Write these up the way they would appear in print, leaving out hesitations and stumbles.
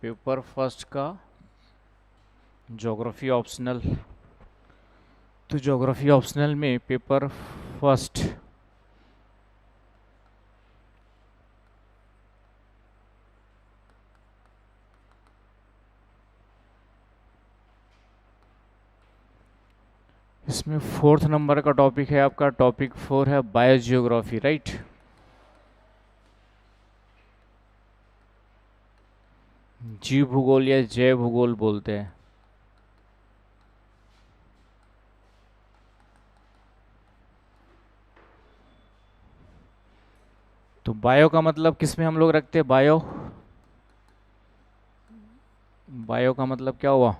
Paper first का geography optional. तो geography optional में पेपर फर्स्ट इसमें 4th नंबर का टॉपिक है आपका, टॉपिक 4 है बायोजियोग्राफी, राइट। जीव भूगोल या जैव भूगोल बोलते हैं। तो बायो का मतलब किसमें हम लोग रखते हैं? बायो, बायो का मतलब क्या हुआ?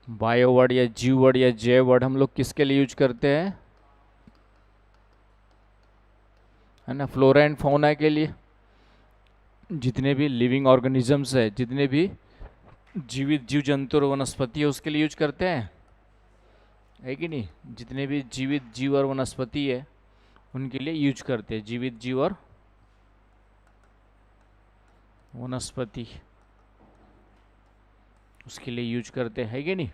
बायो वर्ड या जीव वर्ड या जैव वर्ड हम लोग किसके लिए यूज करते हैं? है ना, फ्लोरा एंड फौना के लिए। जितने भी लिविंग ऑर्गेनिजम्स है, जितने भी जीवित जीव जंतु और वनस्पति है, उसके लिए यूज करते हैं, है कि नहीं? जितने भी जीवित जीव और वनस्पति है उनके लिए यूज करते हैं, जीवित जीव और वनस्पति उसके लिए यूज करते हैं, कि नहीं?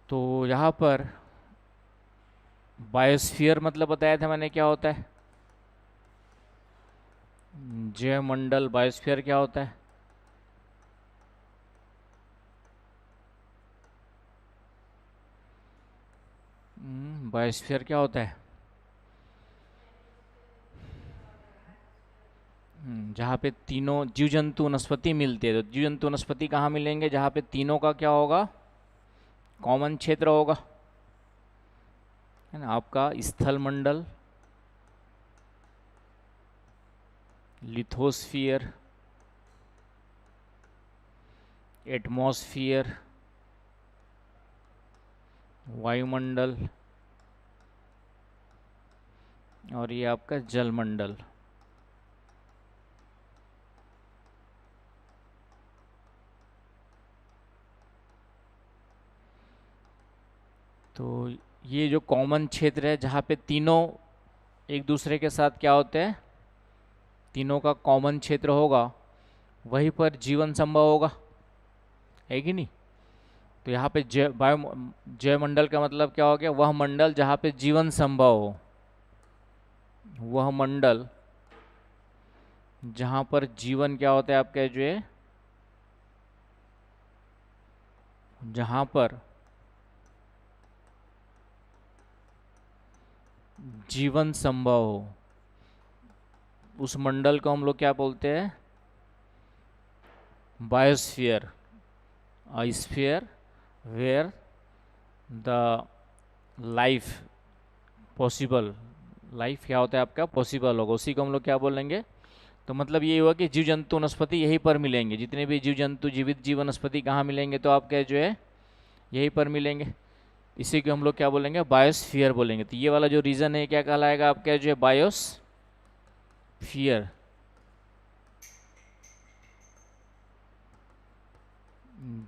तो यहाँ पर बायोस्फीयर मतलब बताया था मैंने क्या होता है, जैव मंडल। बायोस्फीयर क्या होता है? बायोस्फीयर क्या होता है? जहाँ पे तीनों जीव जंतु वनस्पति मिलते हैं। तो जीव जंतु वनस्पति कहाँ मिलेंगे? जहाँ पे तीनों का क्या होगा? कॉमन क्षेत्र होगा, है ना। आपका स्थल मंडल, लिथोस्फीयर, एटमॉस्फियर, वायुमंडल, और ये आपका जलमंडल। तो ये जो कॉमन क्षेत्र है जहाँ पे तीनों एक दूसरे के साथ क्या होते हैं, तीनों का कॉमन क्षेत्र होगा, वहीं पर जीवन संभव होगा, है कि नहीं? तो यहाँ पे जैव मंडल का मतलब क्या हो गया? वह मंडल जहाँ पे जीवन संभव हो, वह मंडल जहाँ पर जीवन क्या होता है आपका, जो है जहाँ पर जीवन संभव हो, उस मंडल को हम लोग क्या बोलते हैं? Biosphere. A sphere where the life possible, life क्या होता है आपका? पॉसिबल होगा, उसी को हम लोग क्या बोलेंगे? तो मतलब ये हुआ कि जीव जंतु वनस्पति यहीं पर मिलेंगे। जितने भी जीव जंतु जीवित जीव वनस्पति कहाँ मिलेंगे? तो आपके जो है यहीं पर मिलेंगे। इसी को हम लोग क्या बोलेंगे? बायोस्फीयर बोलेंगे। तो ये वाला जो रीजन है क्या कहलाएगा आपका? जो है बायोस्फीयर,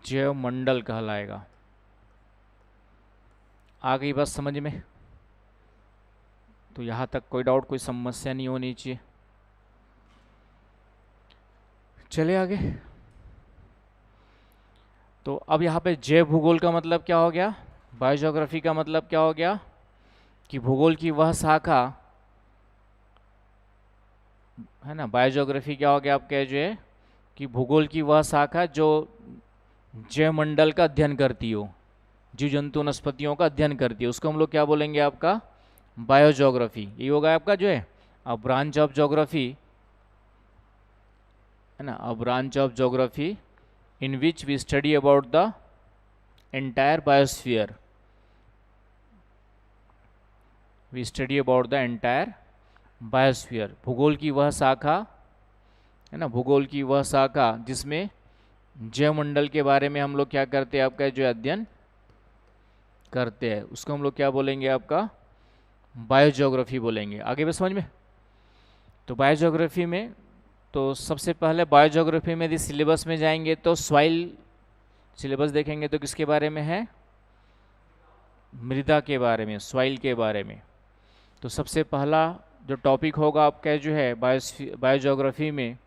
जैव मंडल कहलाएगा। आ गई बात समझ में? तो यहाँ तक कोई डाउट, कोई समस्या नहीं होनी चाहिए। चले आगे। तो अब यहाँ पे जैव भूगोल का मतलब क्या हो गया? बायोज्योग्राफी का मतलब क्या हो गया? कि भूगोल की वह शाखा, है ना। बायोज्योग्राफी क्या हो गया आपके, जो है कि भूगोल की वह शाखा जो जैव मंडल का अध्ययन करती हो, जीव जंतु वनस्पतियों का अध्ययन करती है, उसको हम लोग क्या बोलेंगे? आपका बायोज्योग्राफी। ये होगा आपका जो है अ ब्रांच ऑफ ज्योग्राफी, है ना, a branch of geography in which we study about the entire biosphere. We study about the entire biosphere. भूगोल की वह शाखा, है ना, भूगोल की वह शाखा जिसमें जैव मंडल के बारे में हम लोग क्या करते हैं? आपका जो अध्ययन करते हैं, उसको हम लोग क्या बोलेंगे? आपका बायोज्योग्राफी बोलेंगे। आगे भी समझ में? तो बायोज्योग्राफी में तो सबसे पहले बायोज्योग्राफी में यदि सिलेबस में जाएंगे तो सॉइल सिलेबस देखेंगे तो किसके बारे में है? मृदा के बारे में, सॉइल के बारे में। तो सबसे पहला जो टॉपिक होगा आपका जो है बायोज्योग्राफी में,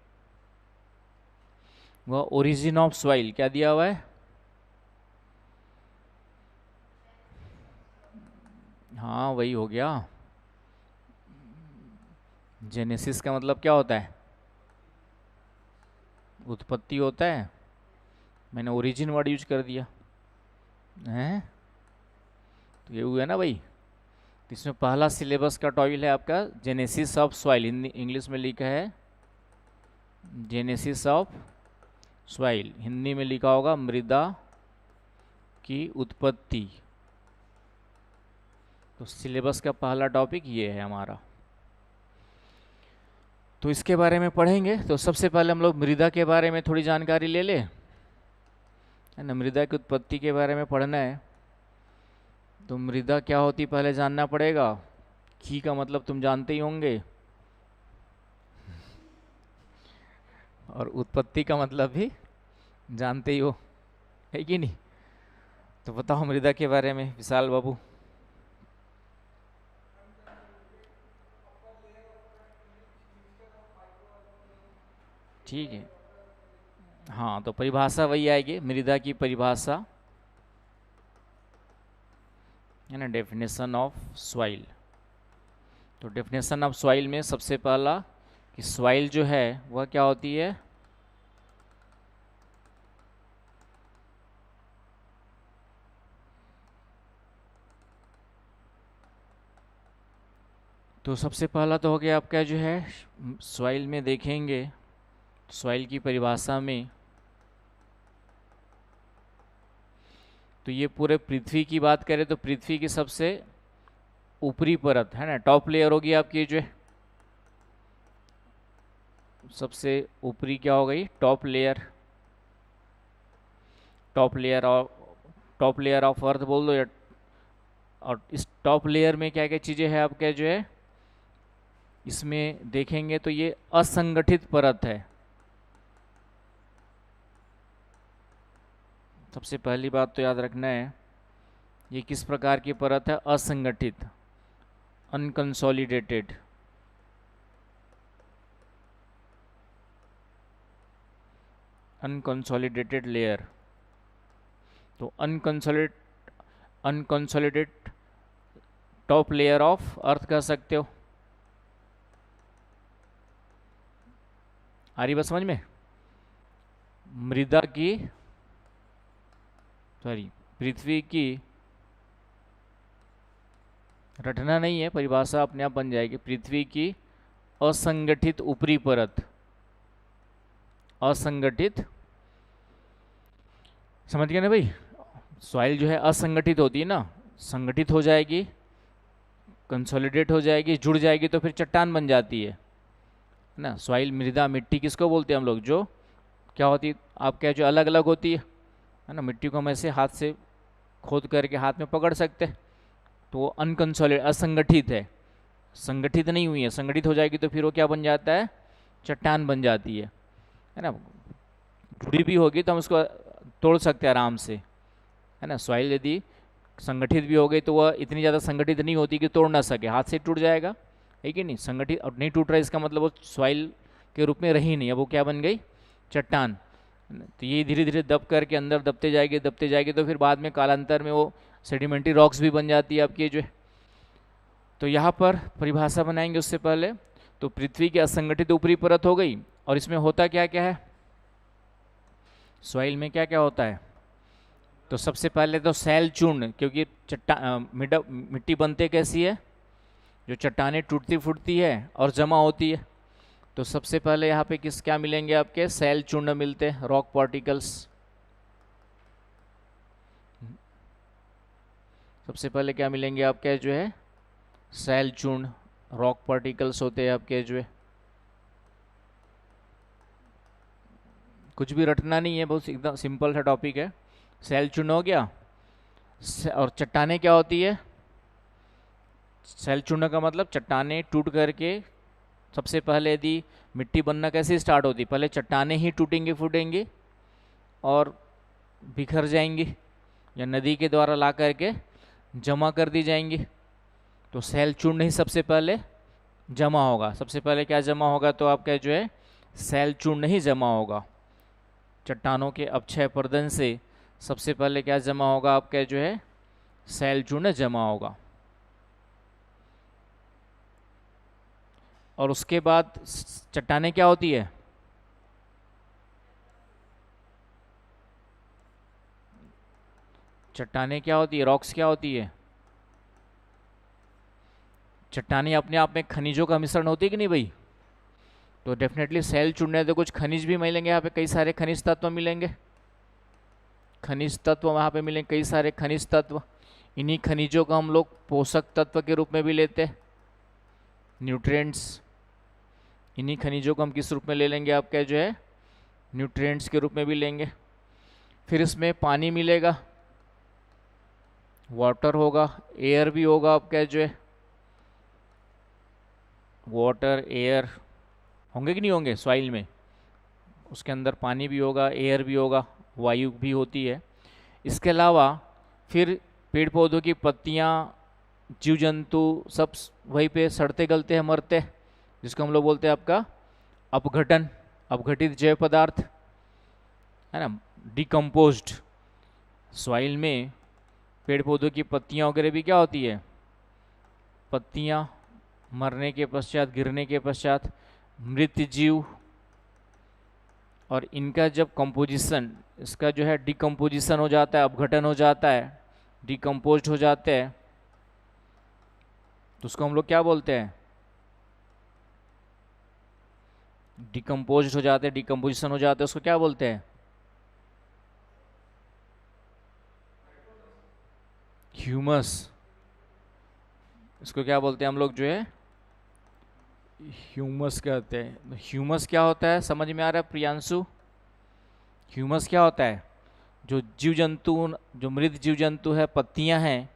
वह ओरिजिन ऑफ सॉइल क्या दिया हुआ है? हाँ वही हो गया। जेनेसिस का मतलब क्या होता है? उत्पत्ति होता है। मैंने ओरिजिन वर्ड यूज कर दिया है, तो ये हुआ ना भाई। तो इसमें पहला सिलेबस का टॉपिक है आपका जेनेसिस ऑफ सॉइल, इंग्लिश में लिखा है जेनेसिस ऑफ सॉइल, हिंदी में लिखा होगा मृदा की उत्पत्ति। तो सिलेबस का पहला टॉपिक ये है हमारा, तो इसके बारे में पढ़ेंगे। तो सबसे पहले हम लोग मृदा के बारे में थोड़ी जानकारी ले ले, है ना। मृदा की उत्पत्ति के बारे में पढ़ना है। तो मृदा क्या होती पहले जानना पड़ेगा। की का मतलब तुम जानते ही होंगे, और उत्पत्ति का मतलब भी जानते ही हो, है कि नहीं। तो बताओ मृदा के बारे में विशाल बाबू। ठीक है, हाँ तो परिभाषा वही आएगी, मृदा की परिभाषा, है ना, डेफिनेशन ऑफ सॉइल। तो डेफिनेशन ऑफ सॉइल में सबसे पहला कि सॉइल जो है वह क्या होती है? तो सबसे पहला तो हो गया आपका जो है सॉइल में देखेंगे, सॉइल की परिभाषा में तो ये पूरे पृथ्वी की बात करें तो पृथ्वी की सबसे ऊपरी परत, है ना, टॉप लेयर होगी आपकी जो है, सबसे ऊपरी क्या हो गई? Top layer. Top layer of earth बोल दो या, और इस टॉप लेयर में क्या क्या चीज़ें हैं आपके जो है, इसमें देखेंगे तो ये असंगठित परत है। सबसे पहली बात तो याद रखना है, ये किस प्रकार की परत है? असंगठित, अनकंसोलिडेटेड। Unconsolidated layer. तो अनकंसोलिडेट टॉप लेयर ऑफ अर्थ कह सकते हो। आ रही बात समझ में? मृदा की, सॉरी, पृथ्वी की, रटना नहीं है, परिभाषा अपने आप बन जाएगी। पृथ्वी की असंगठित ऊपरी परत, असंगठित, समझ गए ना भाई। सॉइल जो है असंगठित होती है ना, संगठित हो जाएगी, कंसोलिडेट हो जाएगी, जुड़ जाएगी तो फिर चट्टान बन जाती है ना। सॉइल, मृदा, मिट्टी किसको बोलते हैं हम लोग? जो क्या होती है आप क्या, जो अलग अलग होती है ना। मिट्टी को हम ऐसे हाथ से खोद करके हाथ में पकड़ सकते हैं, तो वो अनकंसोलिडेट, असंगठित है, संगठित नहीं हुई है। संगठित हो जाएगी तो फिर वो क्या बन जाता है? चट्टान बन जाती है ना। जुड़ी भी होगी तो हम उसको तोड़ सकते हैं आराम से, है ना। सॉइल यदि संगठित भी हो गई तो वह इतनी ज़्यादा संगठित नहीं होती कि तोड़ ना सके, हाथ से टूट जाएगा, है कि नहीं। संगठित और नहीं टूट रहा है इसका मतलब वो सॉइल के रूप में रही नहीं, अब वो क्या बन गई? चट्टान। तो ये धीरे धीरे दब करके अंदर दबते जाएगी तो फिर बाद में कालांतर में वो सेडिमेंट्री रॉक्स भी बन जाती है आपकी जो है। तो यहाँ पर परिभाषा बनाएंगे उससे पहले। तो पृथ्वी की असंगठित ऊपरी परत हो गई, और इसमें होता क्या क्या है? सॉइल में क्या क्या होता है? तो सबसे पहले तो सैल चूर्ण, क्योंकि मिट्टी बनते कैसी है? जो चट्टानें टूटती फूटती है और जमा होती है। तो सबसे पहले यहाँ पे क्या मिलेंगे आपके? सैल चूर्ण मिलते हैं, रॉक पार्टिकल्स। सबसे पहले क्या मिलेंगे आपके जो है? सैल चूर्ण, रॉक पार्टिकल्स होते हैं आपके जो है। कुछ भी रटना नहीं है, बहुत एकदम सिंपल सा टॉपिक है। सैल चूर्ण हो गया, और चट्टानें क्या होती है? सैल चूर्ण का मतलब चट्टानें टूट करके, सबसे पहले यदि मिट्टी बनना कैसे स्टार्ट होती? पहले चट्टानें ही टूटेंगी फूटेंगी और बिखर जाएंगी, या नदी के द्वारा ला करके जमा कर दी जाएंगी। तो सैल चूर्ण ही सबसे पहले जमा होगा। सबसे पहले क्या जमा होगा? तो आपका जो है सैल चूर्ण ही जमा होगा। चट्टानों के अपक्षय पर्दन से सबसे पहले क्या जमा होगा आपका जो है सैल चूर्ण जमा होगा, और उसके बाद चट्टानें क्या होती है, चट्टानें क्या होती है, रॉक्स क्या होती है, चट्टानें अपने आप में खनिजों का मिश्रण होती है कि नहीं भाई। तो डेफिनेटली सैल चूर्ण है तो कुछ खनिज भी मिलेंगे, यहाँ पे कई सारे खनिज तत्व मिलेंगे, खनिज तत्व वहाँ पे मिलेंगे, कई सारे खनिज तत्व। इन्हीं खनिजों को हम लोग पोषक तत्व के रूप में भी लेते हैं, न्यूट्रिएंट्स। इन्हीं खनिजों को हम किस रूप में ले लेंगे आपका जो है न्यूट्रिएंट्स के रूप में भी लेंगे। फिर इसमें पानी मिलेगा, वाटर होगा, एयर भी होगा आपका जो है, वाटर एयर होंगे कि नहीं होंगे सॉइल में, उसके अंदर पानी भी होगा, एयर भी होगा, वायु भी होती है। इसके अलावा फिर पेड़ पौधों की पत्तियाँ, जीव जंतु सब वहीं पे सड़ते गलते हैं, मरते हैं, जिसको हम लोग बोलते हैं आपका अपघटन, अपघटित जैव पदार्थ है ना, डिकम्पोज्ड। सॉइल में पेड़ पौधों की पत्तियाँ वगैरह भी क्या होती है, पत्तियाँ मरने के पश्चात, गिरने के पश्चात मृत जीव, और इनका जब कंपोजिशन, इसका जो है डिकम्पोजिशन हो जाता है, अपघटन हो जाता है, डिकम्पोज्ड हो जाते हैं, तो उसको हम लोग क्या बोलते हैं, डिकम्पोज्ड हो जाते हैं, डिकम्पोजिशन हो जाते हैं, उसको क्या बोलते हैं, ह्यूमस। इसको क्या बोलते हैं हम लोग जो है ह्यूमस कहते हैं। ह्यूमस क्या होता है समझ में आ रहा है प्रियांशु, ह्यूमस क्या होता है, जो जीव जंतु, जो मृत जीव जंतु है, पत्तियां हैं,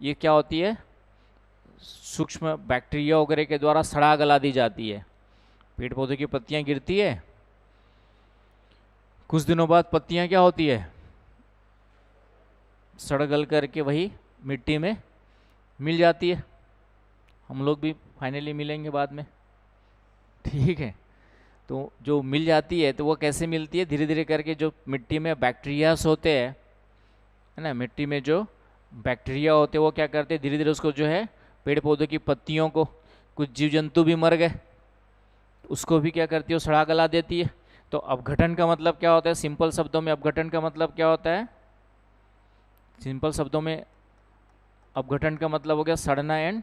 ये क्या होती है, सूक्ष्म बैक्टीरिया वगैरह के द्वारा सड़ा गला दी जाती है। पेड़ पौधे की पत्तियां गिरती है, कुछ दिनों बाद पत्तियां क्या होती है, सड़ गल करके वही मिट्टी में मिल जाती है। हम लोग भी फाइनली मिलेंगे बाद में, ठीक है। तो जो मिल जाती है तो वो कैसे मिलती है, धीरे धीरे करके जो मिट्टी में बैक्टीरियास होते हैं, है ना, मिट्टी में जो बैक्टीरिया होते हैं वो क्या करते हैं, धीरे धीरे उसको जो है पेड़ पौधों की पत्तियों को, कुछ जीव जंतु भी मर गए, उसको भी क्या करती है, वो सड़ा गला देती है। तो अपघटन का मतलब क्या होता है, सिंपल शब्दों में अपघटन का मतलब क्या होता है, सिंपल शब्दों में अपघटन का मतलब हो गया सड़ना एंड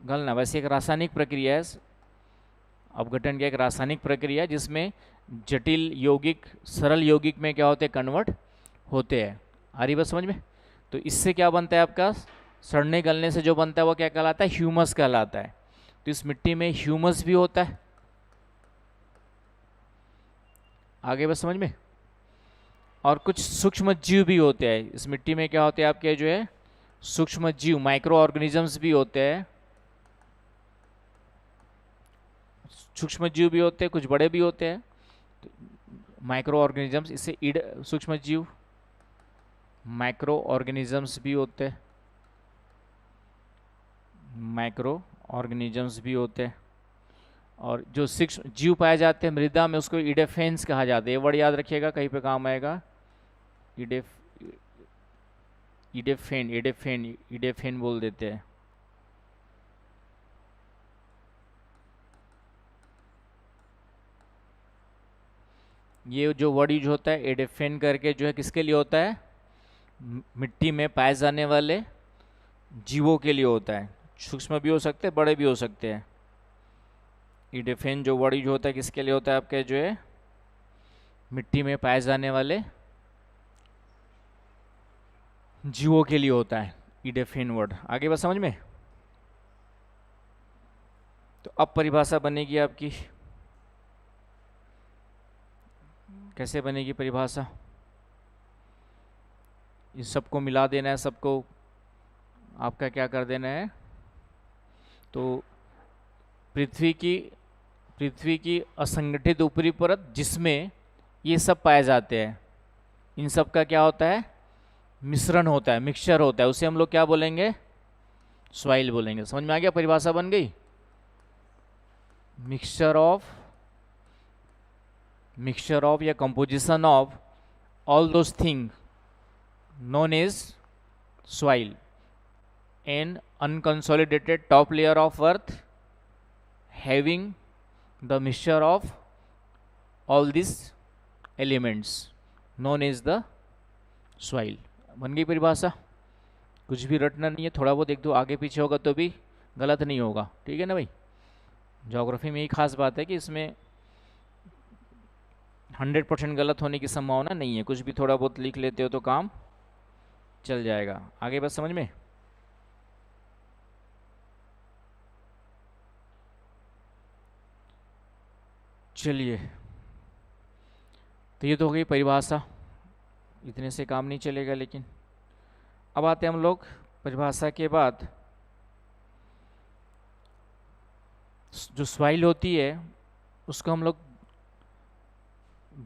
गलना। वैसे एक रासायनिक प्रक्रिया है, अपघटन की एक रासायनिक प्रक्रिया है जिसमें जटिल यौगिक सरल यौगिक में क्या होते हैं, कन्वर्ट होते हैं। आ रही बात समझ में। तो इससे क्या बनता है आपका, सड़ने गलने से जो बनता है वो क्या कहलाता है, ह्यूमस कहलाता है। तो इस मिट्टी में ह्यूमस भी होता है, आगे बस समझ में। और कुछ सूक्ष्म जीव भी होते हैं इस मिट्टी में, क्या होते हैं आपके जो है सूक्ष्म जीव, माइक्रो ऑर्गेनिजम्स भी होते हैं, सूक्ष्म जीव भी होते हैं, कुछ बड़े भी होते हैं, माइक्रो ऑर्गेनिजम्स, इससे सूक्ष्म जीव माइक्रो ऑर्गेनिजम्स भी होते हैं, माइक्रो ऑर्गेनिजम्स भी होते हैं। और जो सूक्ष्म जीव पाए जाते हैं मृदा में उसको इडेफेंस कहा जाता है, ये वर्ड याद रखिएगा, कहीं पे काम आएगा, इडेफेन, इडेफेन, इडेफेन बोल देते हैं। ये जो वर्ड यूज होता है एडेफेन करके, जो है किसके लिए होता है, मिट्टी में पाए जाने वाले जीवों के लिए होता है, सूक्ष्म भी हो सकते हैं, बड़े भी हो सकते हैं। इडेफेन जो वर्ड यूज होता है किसके लिए होता है आपके जो है मिट्टी में पाए जाने वाले जीवों के लिए होता है इडेफेन वर्ड। आगे बात समझ में। तो अब परिभाषा बनेगी आपकी, कैसे बनेगी परिभाषा, इस सबको मिला देना है, सबको आपका क्या कर देना है। तो पृथ्वी की असंगठित ऊपरी परत जिसमें ये सब पाए जाते हैं, इन सब का क्या होता है, मिश्रण होता है, मिक्सचर होता है, उसे हम लोग क्या बोलेंगे, सॉइल बोलेंगे। समझ में आ गया, परिभाषा बन गई, मिक्सचर ऑफ mixture of या composition of all those things known as soil. An unconsolidated top layer of earth having the mixture of all these elements known as the soil. बन गई परिभाषा, कुछ भी रटना नहीं है, थोड़ा बहुत एक दो आगे पीछे होगा तो भी गलत नहीं होगा, ठीक है ना भाई। ज्योग्राफी में यही खास बात है कि इसमें 100% गलत होने की संभावना नहीं है, कुछ भी थोड़ा बहुत लिख लेते हो तो काम चल जाएगा। आगे बस समझ में। चलिए, तो ये तो हो गई परिभाषा, इतने से काम नहीं चलेगा। लेकिन अब आते हैं हम लोग परिभाषा के बाद जो सॉइल होती है उसको हम लोग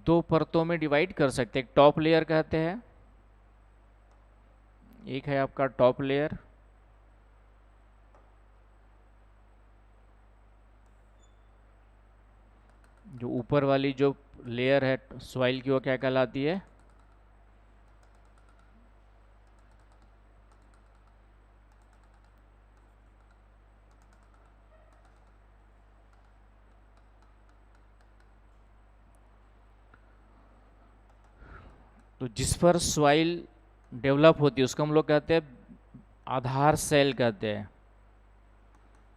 दो परतों में डिवाइड कर सकते हैं। एक टॉप लेयर कहते हैं, एक है आपका टॉप लेयर, जो ऊपर वाली जो लेयर है सॉइल की वो क्या कहलाती है, तो जिस पर सॉइल डेवलप होती है उसको हम लोग कहते हैं आधार सेल कहते हैं।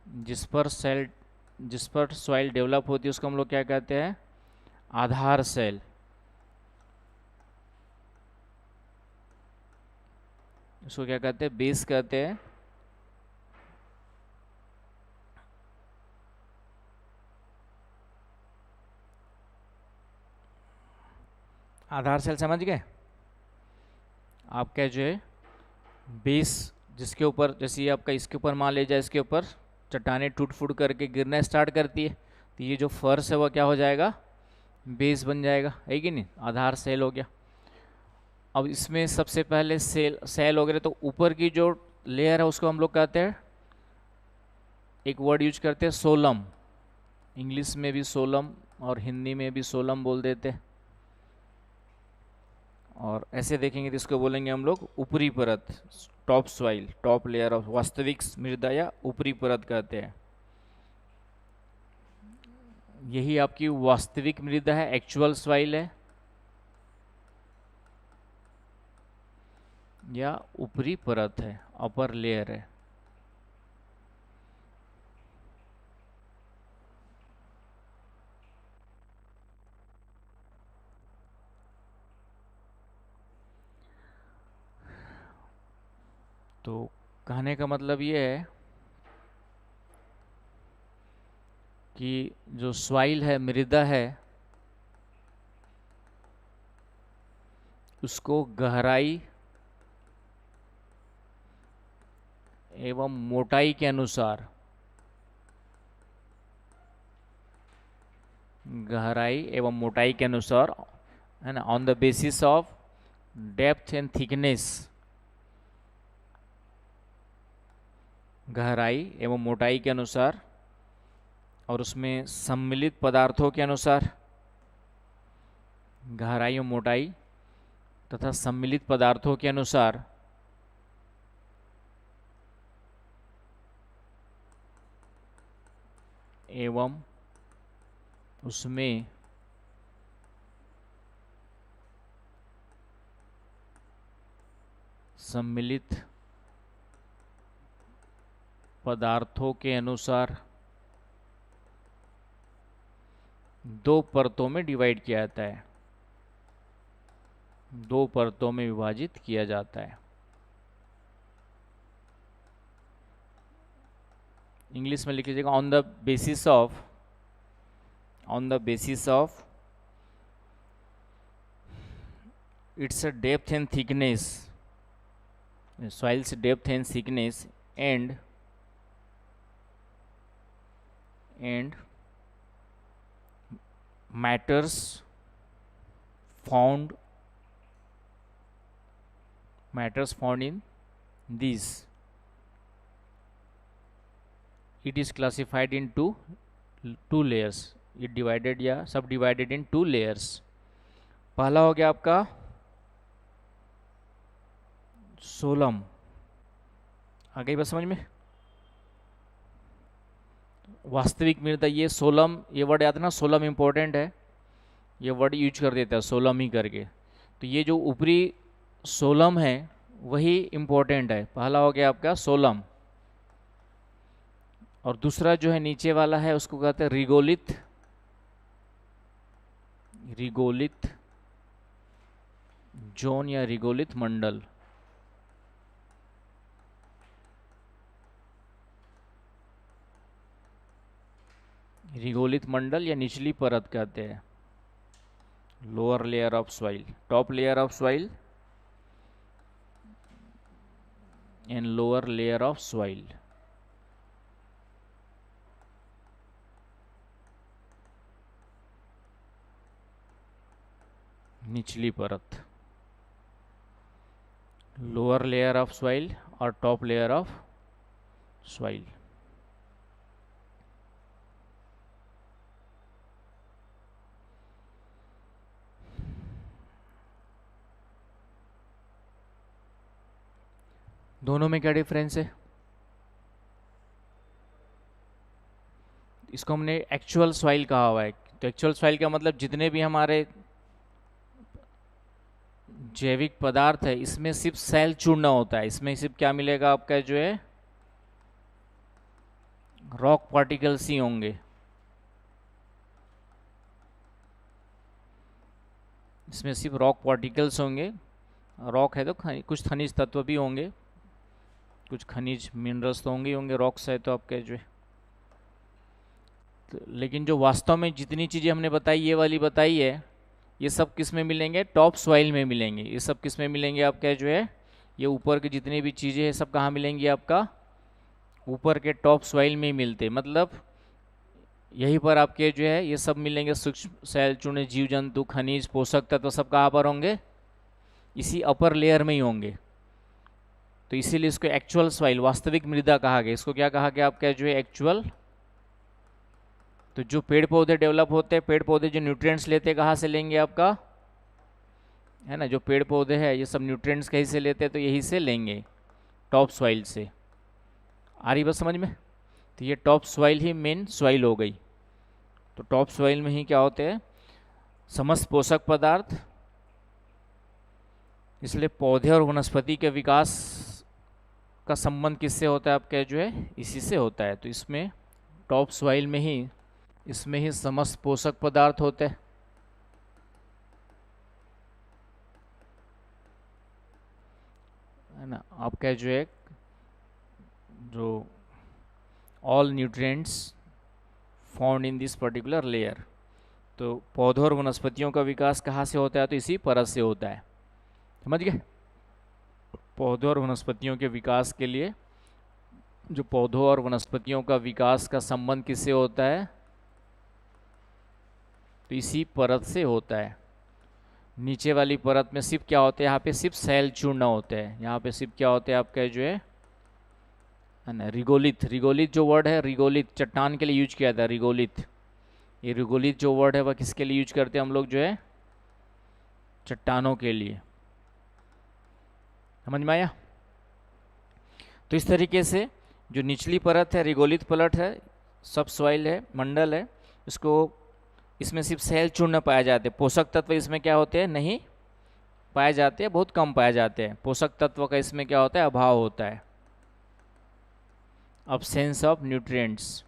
जिस पर सॉइल डेवलप होती है उसको हम लोग क्या कहते हैं, आधार सेल। उसको क्या कहते हैं, बेस कहते हैं। आधार सेल समझ गए। आपका जो है बेस, जिसके ऊपर जैसे ये आपका इसके ऊपर मान लीजिए इसके ऊपर चट्टानें टूट फूट करके गिरना स्टार्ट करती है, तो ये जो फर्श है वो क्या हो जाएगा, बेस बन जाएगा, है कि नहीं, आधार सेल हो गया। अब इसमें सबसे पहले सेल वगैरह, तो ऊपर की जो लेयर है उसको हम लोग कहते हैं, एक वर्ड यूज करते हैं सोलम। इंग्लिश में भी सोलम और हिंदी में भी सोलम बोल देते हैं, और ऐसे देखेंगे तो इसको बोलेंगे हम लोग ऊपरी परत, top soil, top layer of वास्तविक मृदा या ऊपरी परत कहते हैं। यही आपकी वास्तविक मृदा है, एक्चुअल सॉइल है, या ऊपरी परत है, अपर लेयर है। तो कहने का मतलब ये है कि जो सॉइल है, मृदा है, उसको गहराई एवं मोटाई के अनुसार, गहराई एवं मोटाई के अनुसार, है ना, on the basis of depth and thickness, गहराई एवं मोटाई के अनुसार, और उसमें सम्मिलित पदार्थों के अनुसार, गहराई और मोटाई तथा सम्मिलित पदार्थों के अनुसार एवं उसमें सम्मिलित पदार्थों के अनुसार दो परतों में डिवाइड किया जाता है, दो परतों में विभाजित किया जाता है। इंग्लिश में लिख लीजिएगा, on the basis of its depth and thickness, soils depth and thickness and matters found in these, it is classified into two layers. It divided या सब डिवाइडेड इन 2 लेयर्स। पहला हो गया आपका सोलम, आ गई बस समझ में। वास्तविक मृदा, ये सोलम, ये वर्ड याद ना, सोलम इंपॉर्टेंट है, ये वर्ड यूज कर देता है सोलम ही करके। तो ये जो ऊपरी सोलम है वही इंपॉर्टेंट है। पहला हो गया आपका सोलम, और दूसरा जो है नीचे वाला है उसको कहते हैं रिगोलिथ। रिगोलिथ जोन या रिगोलिथ मंडल। रिगोलिथ मंडल या निचली परत कहते हैं, lower layer of soil, top layer of soil and lower layer of soil. निचली परत, लोअर लेयर ऑफ सॉइल और टॉप लेयर ऑफ सॉइल। दोनों में क्या डिफरेंस है? इसको हमने एक्चुअल सॉइल कहा हुआ है। तो एक्चुअल सॉइल का मतलब जितने भी हमारे जैविक पदार्थ है इसमें सिर्फ सेल चूर्ण होता है, इसमें सिर्फ क्या मिलेगा आपका जो है रॉक पार्टिकल्स ही होंगे। इसमें सिर्फ रॉक पार्टिकल्स होंगे। रॉक है तो कुछ खनिज तत्व भी होंगे, कुछ खनिज मिनरल्स तो होंगे ही होंगे, रॉक्स है तो आपके जो है। तो लेकिन जो वास्तव में जितनी चीज़ें हमने बताई, ये वाली बताई है, ये सब किस में मिलेंगे? टॉप सॉइल में मिलेंगे। ये सब किस में मिलेंगे आपका जो है, ये ऊपर की जितनी भी चीज़ें हैं सब कहाँ मिलेंगी? आपका ऊपर के टॉप सॉइल में ही मिलते, मतलब यहीं पर आपके जो है ये सब मिलेंगे। सूक्ष्म सेल चूर्ण, जीव जंतु, खनिज, पोषक तत्व सब कहाँ पर होंगे? इसी अपर लेयर में ही होंगे। तो इसीलिए इसको एक्चुअल सॉइल, वास्तविक मृदा कहा गया। इसको क्या कहा गया आपका जो है? एक्चुअल। तो जो पेड़ पौधे डेवलप होते हैं, पेड़ पौधे जो न्यूट्रिएंट्स लेते हैं कहाँ से लेंगे? आपका है ना, जो पेड़ पौधे हैं ये सब न्यूट्रिएंट्स कहीं से लेते हैं? तो यहीं से लेंगे, टॉप सॉइल से। आ रही बात समझ में? तो ये टॉप सॉइल ही मेन सॉइल हो गई। तो टॉप सॉइल में ही क्या होते हैं? समस्त पोषक पदार्थ। इसलिए पौधे और वनस्पति के विकास का संबंध किससे होता है? आपका जो है इसी से होता है। तो इसमें टॉप सॉइल में ही, इसमें ही समस्त पोषक पदार्थ होते हैं। है ना, आपका जो है जो all nutrients found in this particular layer. तो पौधों और वनस्पतियों का विकास कहाँ से होता है? तो इसी परत से होता है। समझ गए? पौधों और वनस्पतियों के विकास के लिए, जो पौधों और वनस्पतियों का विकास का संबंध किससे होता है? तो इसी परत से होता है। नीचे वाली परत में सिर्फ क्या होते हैं? यहाँ पे सिर्फ सेल चूर्ण होते हैं। यहाँ पे सिर्फ क्या होते हैं आपका जो है ना, रिगोलिथ। रिगोलिथ जो वर्ड है, रिगोलिथ चट्टान के लिए यूज किया था। रिगोलिथ, ये रिगोलिथ जो वर्ड है वह किसके लिए यूज करते हैं हम लोग जो है? चट्टानों के लिए। समझ में आया? तो इस तरीके से जो निचली परत है, रिगोलिथ परत है, सब सॉइल है, मंडल है, इसको, इसमें सिर्फ सेल चूर्ण पाए जाते हैं। पोषक तत्व इसमें क्या होते हैं? नहीं पाए जाते हैं, बहुत कम पाए जाते हैं। पोषक तत्व का इसमें क्या होता है? अभाव होता है। Absence of nutrients.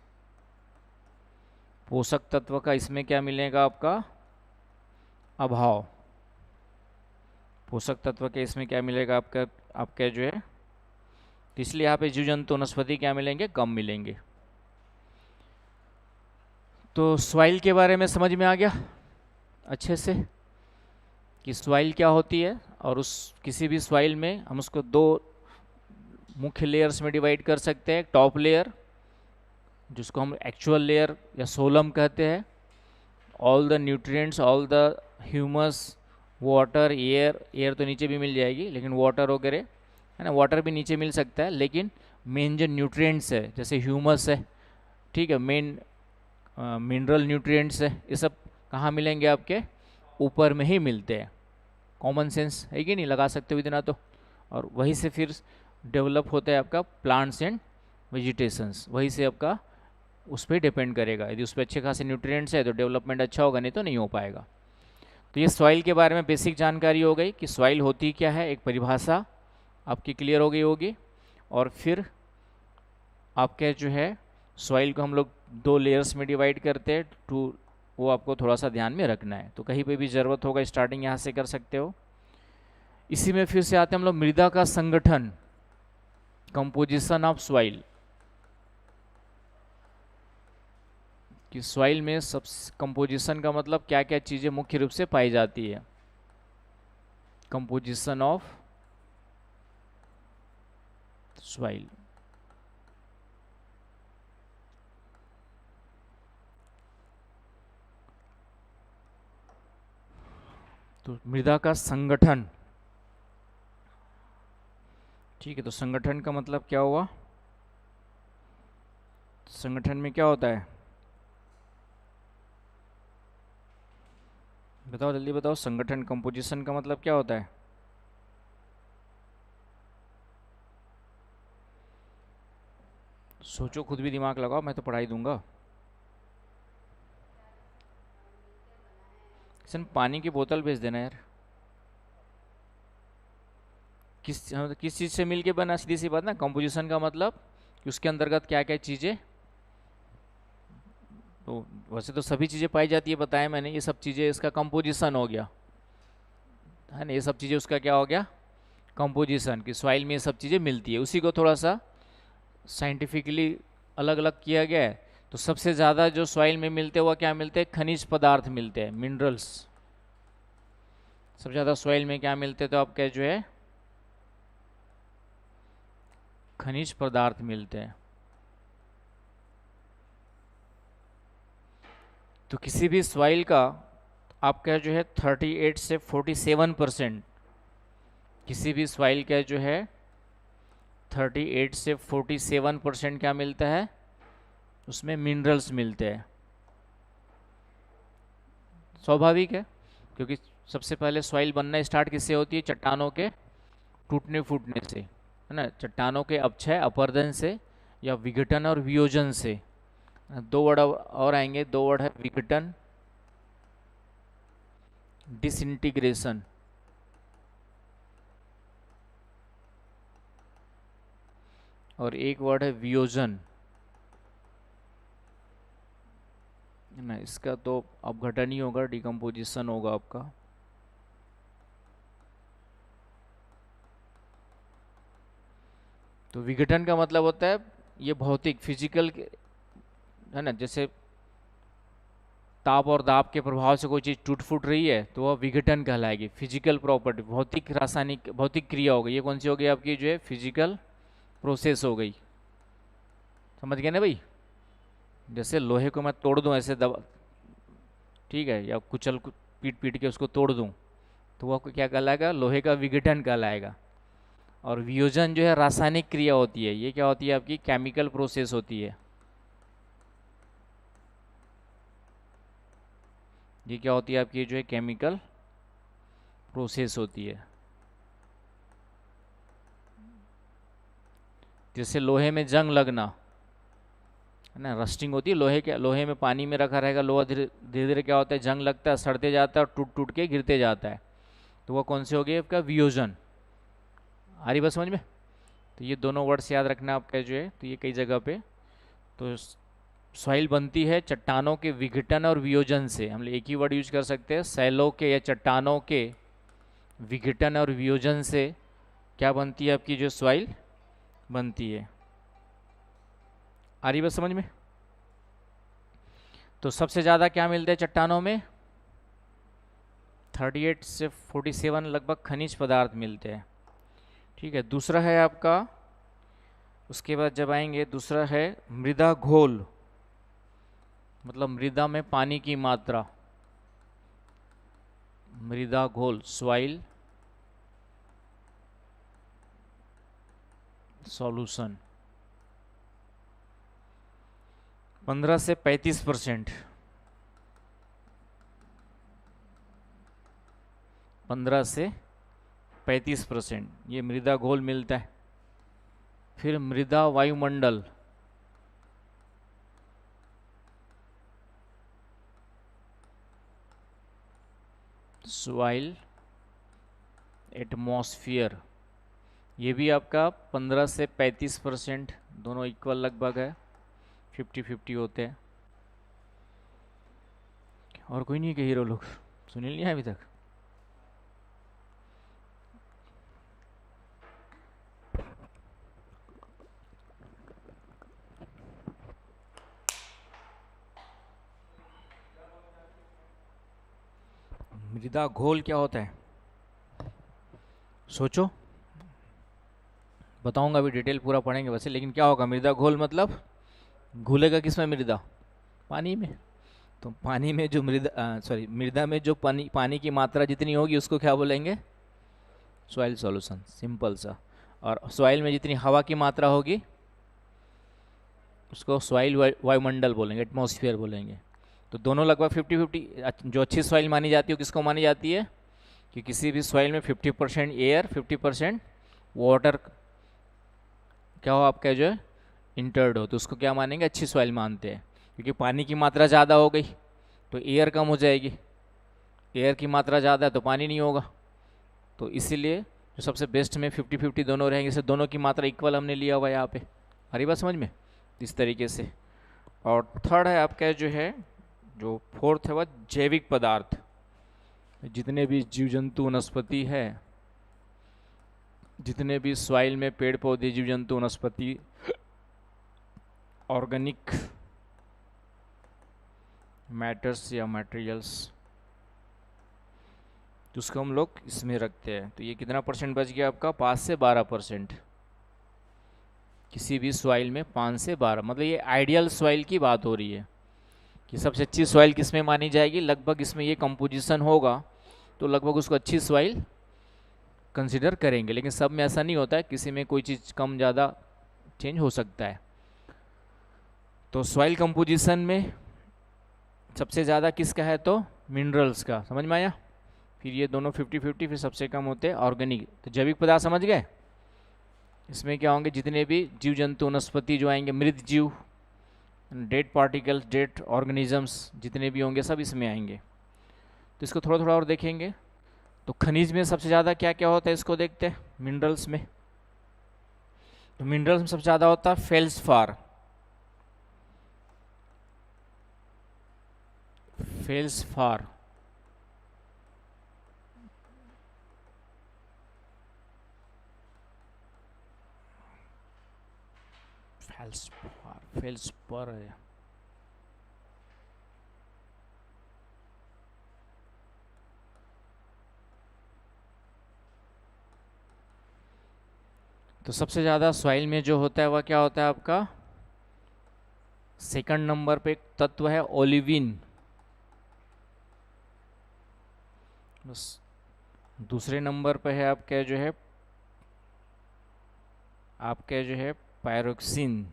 पोषक तत्व का इसमें क्या मिलेगा? आपका अभाव। पोषक तत्व के इसमें क्या मिलेगा? आपका जो है, इसलिए यहाँ पे जीव जंतु वनस्पति क्या मिलेंगे? कम मिलेंगे। तो सॉइल के बारे में समझ में आ गया अच्छे से कि सॉइल क्या होती है। और उस किसी भी सॉइल में हम उसको दो मुख्य लेयर्स में डिवाइड कर सकते हैं। टॉप लेयर जिसको हम एक्चुअल लेयर या सोलम कहते हैं, all the nutrients, all the humus, water, air तो नीचे भी मिल जाएगी, लेकिन वाटर वगैरह है ना, वाटर भी नीचे मिल सकता है, लेकिन मेन जो न्यूट्रिएंट्स है जैसे ह्यूमस है, ठीक है, मेन मिनरल न्यूट्रिएंट्स है, ये सब कहाँ मिलेंगे आपके, ऊपर में ही मिलते हैं। कॉमन सेंस है कि नहीं, लगा सकते हो इतना तो। और वहीं से फिर डेवलप होता है आपका प्लांट्स एंड वेजिटेशंस, वहीं से आपका उस पर डिपेंड करेगा। यदि उस पर अच्छे खासे न्यूट्रिएंट्स है तो डेवलपमेंट अच्छा होगा, नहीं तो नहीं हो पाएगा। तो ये सॉइल के बारे में बेसिक जानकारी हो गई कि सॉइल होती क्या है, एक परिभाषा आपकी क्लियर हो गई होगी। और फिर आपके जो है सॉइल को हम लोग 2 लेयर्स में डिवाइड करते हैं, वो आपको थोड़ा सा ध्यान में रखना है। तो कहीं पे भी ज़रूरत होगा स्टार्टिंग यहाँ से कर सकते हो। इसी में फिर से आते हैं हम लोग मृदा का संगठन, कंपोजिशन ऑफ सॉइल, कि सॉइल में सब कंपोजिशन का मतलब क्या क्या चीज़ें मुख्य रूप से पाई जाती है। कंपोजिशन ऑफ सॉइल, तो मृदा का संगठन, ठीक है। तो संगठन का मतलब क्या हुआ, संगठन में क्या होता है, बताओ जल्दी बताओ। संगठन कंपोजिशन का मतलब क्या होता है, सोचो, खुद भी दिमाग लगाओ, मैं तो पढ़ाई दूंगा। किसन पानी की बोतल भेज देना यार। किस चीज़ से मिलके बना, सीधी सी बात ना। कंपोजिशन का मतलब कि उसके अंतर्गत क्या क्या चीज़ें, तो वैसे तो सभी चीज़ें पाई जाती है, बताया मैंने, ये सब चीज़ें इसका कंपोजिशन हो गया, है ना। ये सब चीज़ें उसका क्या हो गया, कंपोजिशन, की सॉइल में ये सब चीज़ें मिलती है। उसी को थोड़ा सा साइंटिफिकली अलग अलग किया गया है। तो सबसे ज़्यादा जो सॉइल में मिलते हैं वो क्या मिलते हैं, खनिज पदार्थ मिलते हैं, मिनरल्स। सबसे ज़्यादा सॉइल में क्या मिलते हैं, तो आपके जो है खनिज पदार्थ मिलते हैं। तो किसी भी सॉइल का आपका जो है 38 से 47%, किसी भी सॉइल का जो है 38 से 47% क्या मिलता है, उसमें मिनरल्स मिलते हैं। स्वाभाविक है, क्योंकि सबसे पहले सॉइल बनना स्टार्ट किससे होती है, चट्टानों के टूटने फूटने से, है ना। चट्टानों के अपक्षय अपरदन से, या विघटन और वियोजन से। 2 वर्ड और आएंगे, 2 वर्ड है विघटन, डिसइंटीग्रेशन, और एक वर्ड है वियोजन, है ना। इसका तो अपघटन ही होगा, डिकम्पोजिशन होगा आपका। तो विघटन का मतलब होता है ये भौतिक फिजिकल, है ना। जैसे ताप और दाब के प्रभाव से कोई चीज़ टूट फूट रही है तो वह विघटन कहलाएगी, फिजिकल प्रॉपर्टी, भौतिक रासायनिक भौतिक क्रिया हो गई। ये कौन सी हो गई आपकी, जो है फिजिकल प्रोसेस हो गई, समझ गए ना भाई। जैसे लोहे को मैं तोड़ दूं ऐसे दबा, ठीक है, या पीट पीट के उसको तोड़ दूं, तो वह क्या कहलाएगा, लोहे का विघटन कहलाएगा। और वियोजन जो है रासायनिक क्रिया होती है, ये क्या होती है आपकी, केमिकल प्रोसेस होती है। ये क्या होती है आपकी, जो है केमिकल प्रोसेस होती है। जैसे लोहे में जंग लगना, है ना, रस्टिंग होती है लोहे के, लोहे में पानी में रखा रहेगा लोहा, धीरे धीरे क्या होता है, जंग लगता है, सड़ते जाता है और टूट टूट के गिरते जाता है। तो वह कौन से हो गए आपका, वियोजन। आ रही बात समझ में। तो ये दोनों वर्ड्स याद रखना आपका जो है, तो ये कई जगह पे। तो सॉइल बनती है चट्टानों के विघटन और वियोजन से। हम लोग एक ही वर्ड यूज कर सकते हैं, सैलों के या चट्टानों के विघटन और वियोजन से क्या बनती है आपकी, जो सॉइल बनती है। आ रही बात समझ में। तो सबसे ज़्यादा क्या मिलता है चट्टानों में, 38 से 47 लगभग खनिज पदार्थ मिलते हैं, ठीक है। दूसरा है आपका, उसके बाद जब आएंगे, दूसरा है मृदा घोल, मतलब मृदा में पानी की मात्रा, मृदा घोल, सॉइल सॉल्यूशन। 15 से 35%, 15 से 35% ये मृदा घोल मिलता है। फिर मृदा वायुमंडल, सॉइल एटमॉस्फेयर, ये भी आपका 15 से 35%, दोनों इक्वल लगभग है, 50-50 होते हैं। और कोई नहीं के हीरो लोग सुन ही नहीं है अभी तक। मृदा घोल क्या होता है सोचो, बताऊंगा अभी, डिटेल पूरा पढ़ेंगे वैसे, लेकिन क्या होगा मृदा घोल मतलब घुलेगा किसमें, मृदा, पानी में। तो पानी में जो मृदा में जो पानी की मात्रा जितनी होगी उसको क्या बोलेंगे, सॉइल सॉल्यूशन, सिंपल सा। और सॉइल में जितनी हवा की मात्रा होगी उसको सॉइल वायुमंडल बोलेंगे, एटमॉस्फेयर बोलेंगे। तो दोनों लगभग 50-50। जो अच्छी सॉइल मानी जाती है किसको मानी जाती है, कि किसी भी सॉइल में 50% एयर 50% वाटर क्या हो आपका जो है इंटर्ड हो, तो उसको क्या मानेंगे, अच्छी सॉइल मानते हैं। क्योंकि पानी की मात्रा ज़्यादा हो गई तो एयर कम हो जाएगी, एयर की मात्रा ज़्यादा है तो पानी नहीं होगा। तो इसीलिए जो सबसे बेस्ट में 50-50 दोनों रहेंगे, इससे दोनों की मात्रा इक्वल हमने लिया हुआ है यहाँ पे। हरी बात समझ में, इस तरीके से। और थर्ड है आपका जो है, जो फोर्थ है वह जैविक पदार्थ। जितने भी जीव जंतु वनस्पति है, जितने भी सॉइल में पेड़ पौधे जीव जंतु वनस्पति ऑर्गेनिक मैटर्स या मटेरियल्स, जिसको हम लोग इसमें रखते हैं। तो ये कितना परसेंट बच गया आपका, 5 से 12%। किसी भी सॉइल में 5 से 12, मतलब ये आइडियल सॉइल की बात हो रही है कि सबसे अच्छी सॉइल किस में मानी जाएगी, लगभग इसमें ये कंपोजिशन होगा तो लगभग उसको अच्छी सॉइल कंसिडर करेंगे। लेकिन सब में ऐसा नहीं होता है, किसी में कोई चीज़ कम ज़्यादा चेंज हो सकता है। तो सॉइल कंपोजिशन में सबसे ज़्यादा किसका है, तो मिनरल्स का, समझ में आया। फिर ये दोनों 50-50, फिर सबसे कम होते हैं ऑर्गेनिक। तो जैविक पदार्थ समझ गए, इसमें क्या होंगे, जितने भी जीव जंतु वनस्पति जो आएंगे, मृत जीव, डेड पार्टिकल्स, डेड ऑर्गेनिजम्स जितने भी होंगे सब इसमें आएंगे। तो इसको थोड़ा थोड़ा और देखेंगे। तो खनिज में सबसे ज़्यादा क्या क्या होता है इसको देखते हैं। मिनरल्स में, तो मिनरल्स में सबसे ज़्यादा होता है फेल्सफार, फेल्सफार, फेल्सफार, फेल्सफार है। तो सबसे ज़्यादा सॉइल में जो होता है वह क्या होता है आपका, सेकंड नंबर पे एक तत्व है ओलिविन, बस। दूसरे नंबर पे है आपका जो है, आपका जो है पायरोक्सिन,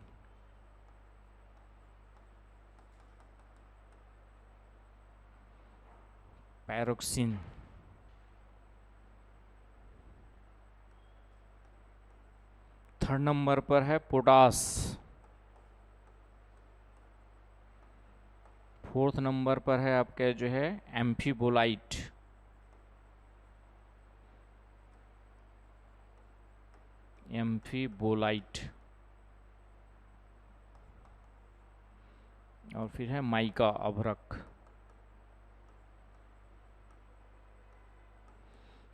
पायरोक्सिन। थर्ड नंबर पर है पोटास। फोर्थ नंबर पर है आपका जो है एम्फीबोलाइट, एम्फीबोलाइट। और फिर है माइका, अभ्रक।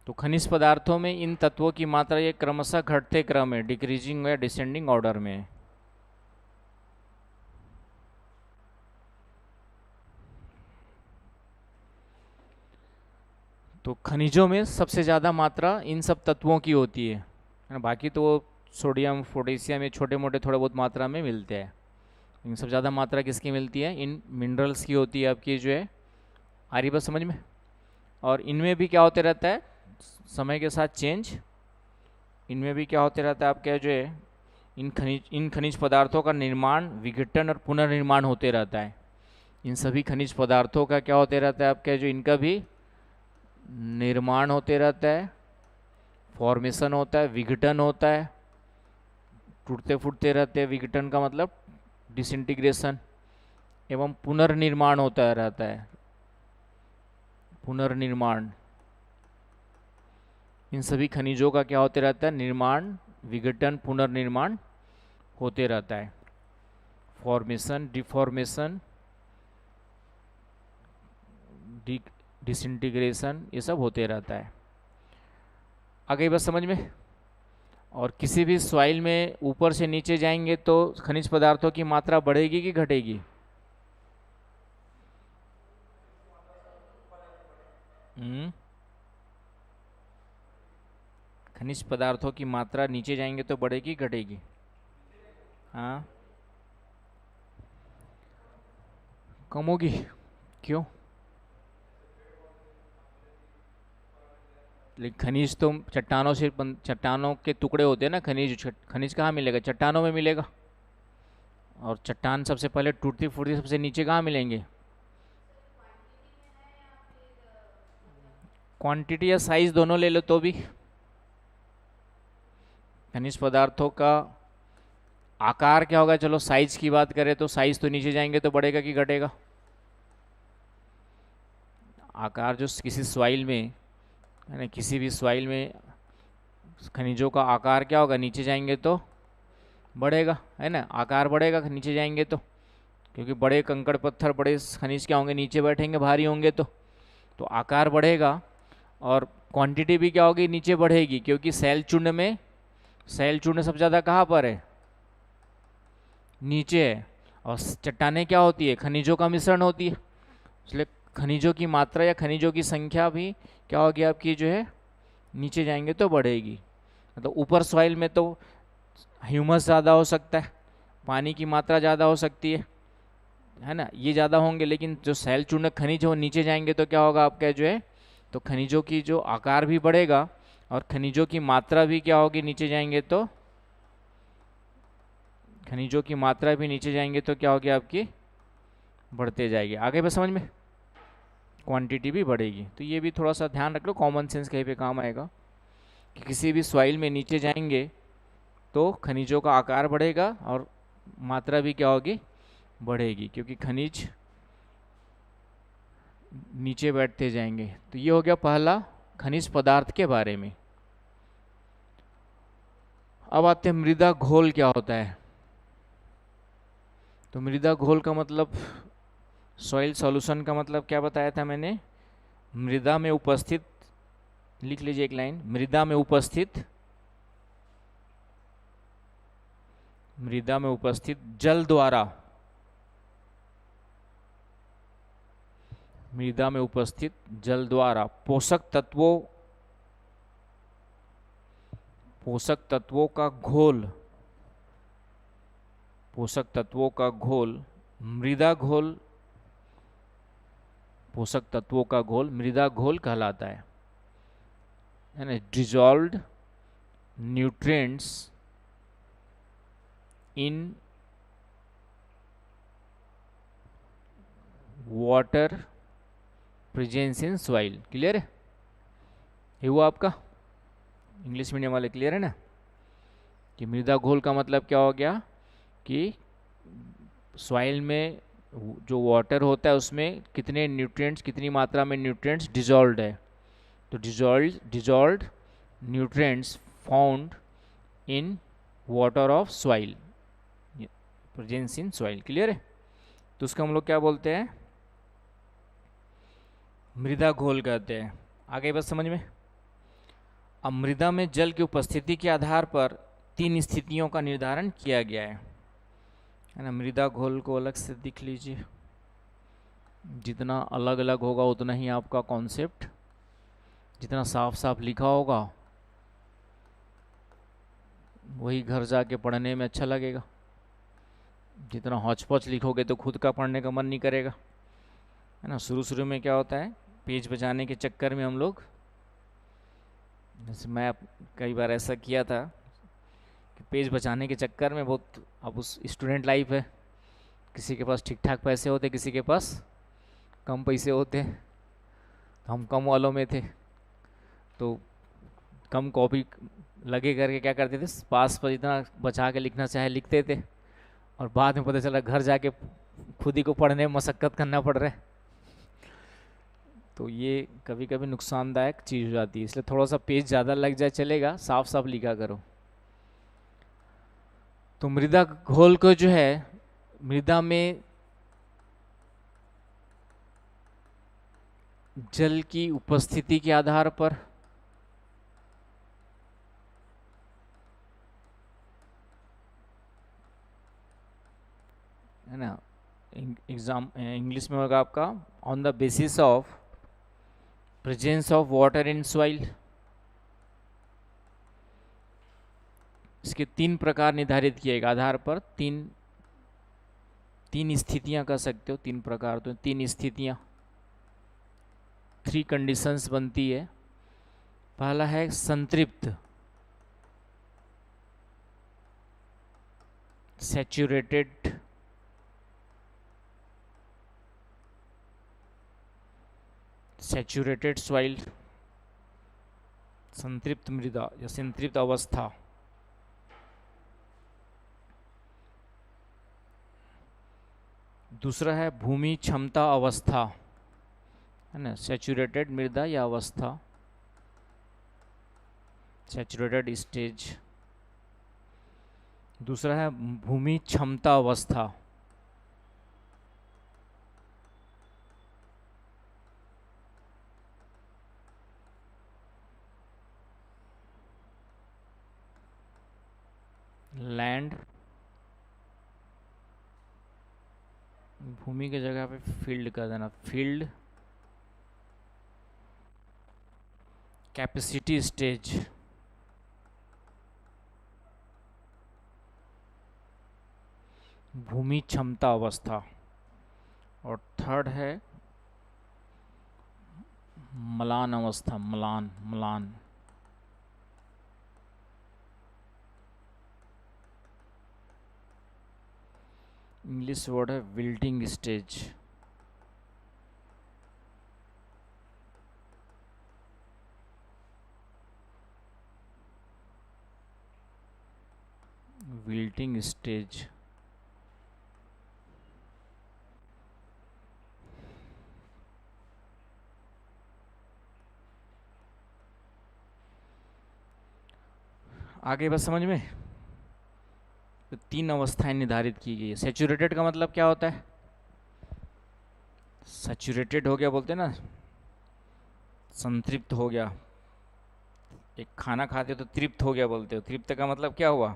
तो खनिज पदार्थों में इन तत्वों की मात्रा ये क्रमशः घटते क्रम में, डिक्रीजिंग या डिसेंडिंग ऑर्डर में। तो खनिजों में सबसे ज़्यादा मात्रा इन सब तत्वों की होती है ना। बाकी तो सोडियम पोटेशियम ये छोटे मोटे थोड़े बहुत मात्रा में मिलते हैं, लेकिन सबसे ज़्यादा मात्रा किसकी मिलती है, इन मिनरल्स की होती है आपकी जो है। आ रही बात समझ में। और इनमें भी क्या होते रहता है समय के साथ चेंज, इनमें भी क्या होते रहता है आपका जो है, इन खनिज पदार्थों का निर्माण, विघटन और पुनर्निर्माण होते रहता है। इन सभी खनिज पदार्थों का क्या होते रहता है आपके, जो इनका भी निर्माण होते रहता है, फॉर्मेशन होता है, विघटन होता है, टूटते फूटते रहते हैं। विघटन का मतलब डिसइंटीग्रेशन, एवं पुनर्निर्माण होता रहता है, पुनर्निर्माण। इन सभी खनिजों का क्या होते रहता है, निर्माण, विघटन, पुनर्निर्माण होते रहता है। फॉर्मेशन, डिफॉर्मेशन, डिसइंटीग्रेशन, ये सब होते रहता है। आगे बस समझ में। और किसी भी सॉइल में ऊपर से नीचे जाएंगे तो खनिज पदार्थों की मात्रा बढ़ेगी कि घटेगी? खनिज पदार्थों की मात्रा नीचे जाएंगे तो बढ़ेगी घटेगी? हाँ, कम होगी। क्यों? लेकिन खनिज तो चट्टानों से चट्टानों के टुकड़े होते हैं ना। खनिज कहाँ मिलेगा? चट्टानों में मिलेगा। और चट्टान सबसे पहले टूटती फूटती सबसे नीचे कहाँ मिलेंगे? क्वांटिटी या साइज दोनों ले लो तो भी। खनिज पदार्थों का आकार क्या होगा? चलो साइज की बात करें तो साइज तो नीचे जाएंगे तो बढ़ेगा कि घटेगा? आकार जो किसी सॉइल में है ना, किसी भी सॉइल में खनिजों का आकार क्या होगा? नीचे जाएंगे तो बढ़ेगा, है ना। आकार बढ़ेगा नीचे जाएंगे तो, क्योंकि बड़े कंकड़ पत्थर, बड़े खनिज क्या होंगे? नीचे बैठेंगे, भारी होंगे तो आकार बढ़ेगा। और क्वांटिटी भी क्या होगी? नीचे बढ़ेगी, क्योंकि सैल चूर्ण सबसे ज़्यादा कहाँ पर है? नीचे है। और चट्टानें क्या होती है? खनिजों का मिश्रण होती है। इसलिए खनिजों की मात्रा या खनिजों की संख्या भी क्या होगी आपकी, जो है नीचे जाएंगे तो बढ़ेगी। मतलब ऊपर सॉइल में तो ह्यूमस ज़्यादा हो सकता है, पानी की मात्रा ज़्यादा हो सकती है ना, ये ज़्यादा होंगे। लेकिन जो सैल चूर्ण खनिज वो नीचे जाएंगे तो क्या होगा आपका, जो है तो खनिजों की जो आकार भी बढ़ेगा और खनिजों की मात्रा भी क्या होगी? नीचे जाएंगे तो खनिजों की मात्रा भी नीचे जाएंगे तो क्या होगी आपकी? बढ़ते जाएगी। आगे बस समझ में। क्वांटिटी भी बढ़ेगी। तो ये भी थोड़ा सा ध्यान रख लो, कॉमन सेंस कहीं पे काम आएगा कि किसी भी सॉइल में नीचे जाएंगे तो खनिजों का आकार बढ़ेगा और मात्रा भी क्या होगी? बढ़ेगी, क्योंकि खनिज नीचे बैठते जाएंगे। तो ये हो गया पहला खनिज पदार्थ के बारे में। अब आते हैं मृदा घोल क्या होता है। तो मृदा घोल का मतलब, सॉइल सॉल्यूशन का मतलब क्या बताया था मैंने? मृदा में उपस्थित, लिख लीजिए एक लाइन, मृदा में उपस्थित जल द्वारा, मृदा में उपस्थित जल द्वारा पोषक तत्वों का घोल, पोषक तत्वों का घोल मृदा घोल, पोषक तत्वों का घोल मृदा घोल कहलाता है ना। Dissolved nutrients in water presence in soil. Clear है? ये हुआ आपका इंग्लिश मीडियम वाले, क्लियर है ना? कि मृदा घोल का मतलब क्या हो गया कि सॉइल में जो वाटर होता है उसमें कितने न्यूट्रिएंट्स, कितनी मात्रा में न्यूट्रिएंट्स डिजॉल्व्ड है। तो dissolved nutrients found in water of soil, presence in soil. Clear है? तो उसका हम लोग क्या बोलते हैं? मृदा घोल कहते हैं। आगे बस समझ में। अब मृदा में जल की उपस्थिति के आधार पर 3 स्थितियों का निर्धारण किया गया है ना। मृदा घोल को अलग से दिख लीजिए, जितना अलग अलग होगा उतना ही आपका कॉन्सेप्ट, जितना साफ साफ लिखा होगा वही घर जाके पढ़ने में अच्छा लगेगा। जितना हौच-पौच लिखोगे तो खुद का पढ़ने का मन नहीं करेगा, है ना। शुरू में क्या होता है, पेज बचाने के चक्कर में हम लोग, जैसे मैं कई बार ऐसा किया था कि पेज बचाने के चक्कर में बहुत, अब उस स्टूडेंट लाइफ है, किसी के पास ठीक ठाक पैसे होते, किसी के पास कम पैसे होते, तो हम कम वालों में थे, तो कम कॉपी लगे करके क्या करते थे, पास पर इतना बचा के लिखना चाहे लिखते थे, और बाद में पता चला घर जाके खुद ही को पढ़ने में मशक्क़त करना पड़ रहा है। तो ये कभी कभी नुकसानदायक चीज़ हो जाती है, इसलिए थोड़ा सा पेज ज़्यादा लग जाए चलेगा, साफ साफ लिखा करो। तो मृदा घोल को जो है, मृदा में जल की उपस्थिति के आधार पर, है ना, एग्जाम इंग्लिश में होगा आपका on the basis of presence of water in soil. इसके 3 प्रकार निर्धारित किए गए, आधार पर तीन स्थितियां कर सकते हो, 3 प्रकार, तो 3 स्थितियां, 3 कंडीशंस बनती है। पहला है संतृप्त, सैचुरेटेड, सॉइल, संतृप्त मृदा या संतृप्त अवस्था। दूसरा है भूमि क्षमता अवस्था, है ना, सैचुरेटेड मृदा या अवस्था, सैचुरेटेड स्टेज। दूसरा है भूमि क्षमता अवस्था। लैंड, भूमि की जगह पे फील्ड कर देना, फील्ड कैपेसिटी स्टेज, भूमि क्षमता अवस्था। और थर्ड है मलान अवस्था, मलान। इंग्लिश वर्ड है विल्टिंग स्टेज। Wilting stage. आगे बस समझ में, तो 3 अवस्थाएं निर्धारित की गई है। सैचुरेटेड का मतलब क्या होता है, सैचुरेटेड हो गया बोलते हैं ना, संतृप्त हो गया। एक खाना खाते हो तो तृप्त हो गया बोलते हो, तृप्त का मतलब क्या हुआ,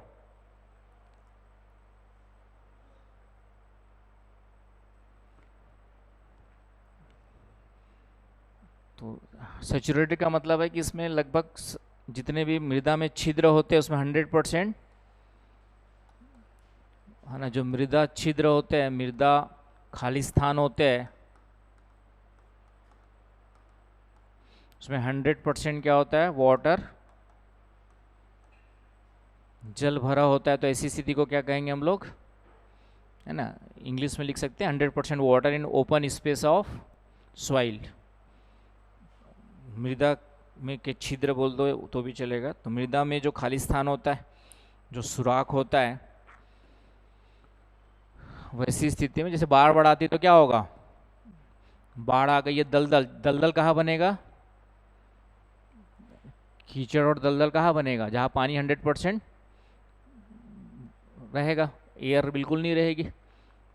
तो सैचुरेटेड का मतलब है कि इसमें लगभग जितने भी मृदा में छिद्र होते हैं उसमें 100%, है ना, जो मृदा छिद्र होते हैं, मृदा खाली स्थान होते हैं, उसमें 100% क्या होता है, वाटर, जल भरा होता है। तो ऐसी स्थिति को क्या कहेंगे हम लोग, है ना, इंग्लिश में लिख सकते हैं 100% water in open space of soil. मृदा में के छिद्र बोल दो तो भी चलेगा। तो मृदा में जो खाली स्थान होता है, जो सुराख होता है, वैसी स्थिति में जैसे बाढ़ आती है तो क्या होगा, बाढ़ आ गई है, दलदल, दलदल कहाँ बनेगा, कीचड़ और दलदल कहाँ बनेगा, जहाँ पानी 100% रहेगा, एयर बिल्कुल नहीं रहेगी,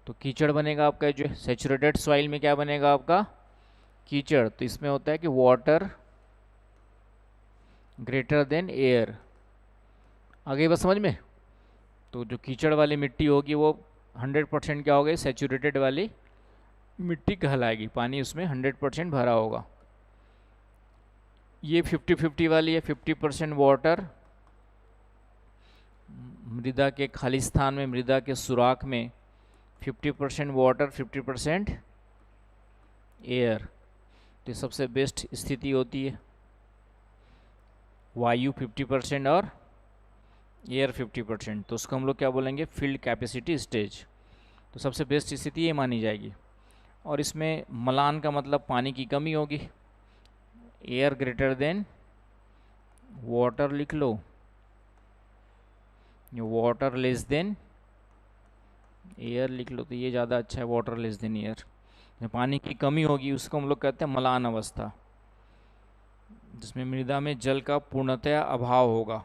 तो कीचड़ बनेगा आपका। जो सैचुरेटेड सॉइल में क्या बनेगा आपका, कीचड़। तो इसमें होता है कि वाटर ग्रेटर देन एयर। आगे बस समझ में, तो जो कीचड़ वाली मिट्टी होगी वो 100% क्या हो गई, सैचुरेटेड वाली मिट्टी कहलाएगी, पानी उसमें 100% भरा होगा। ये 50-50 वाली है, 50% वाटर, मृदा के खाली स्थान में, मृदा के सुराख में 50% वाटर, 50% एयर। तो सबसे बेस्ट स्थिति होती है, वायु 50% और एयर 50%, तो उसको हम लोग क्या बोलेंगे, फील्ड कैपेसिटी स्टेज। तो सबसे बेस्ट स्थिति ये मानी जाएगी। और इसमें मलान का मतलब पानी की कमी होगी, एयर ग्रेटर देन वाटर लिख लो, वाटर लेस देन एयर लिख लो, तो ये ज़्यादा अच्छा है, वाटर लेस देन एयर। पानी की कमी होगी उसको हम लोग कहते हैं मलान अवस्था, जिसमें मृदा में जल का पूर्णतया अभाव होगा।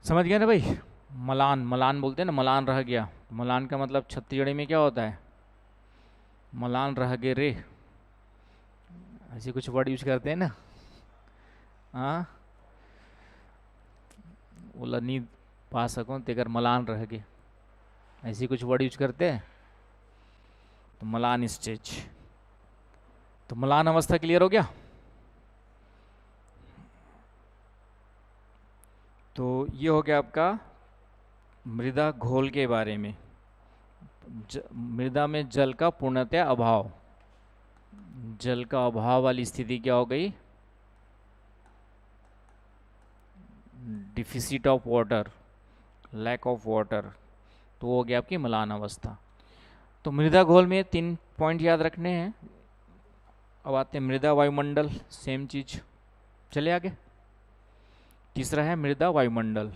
समझ गया ना भाई? मलान, मलान बोलते हैं ना, मलान रह गया। मलान का मतलब छत्तीसगढ़ी में क्या होता है, मलान रह गए रे, ऐसे कुछ वर्ड यूज करते हैं ना। हाँ, बोला नहीं पा सको तेकर मलान रह गए, ऐसी कुछ वर्ड यूज करते हैं। तो मलान स्टेज, तो मलान अवस्था क्लियर हो गया। तो ये हो गया आपका मृदा घोल के बारे में। मृदा में जल का पूर्णतया अभाव, जल का अभाव वाली स्थिति क्या हो गई, deficit of water, lack of water, तो वो हो गया आपकी मलान अवस्था। तो मृदा घोल में 3 पॉइंट याद रखने हैं। अब आते हैं मृदा वायुमंडल, सेम चीज, चले आगे। तीसरा है मृदा वायुमंडल,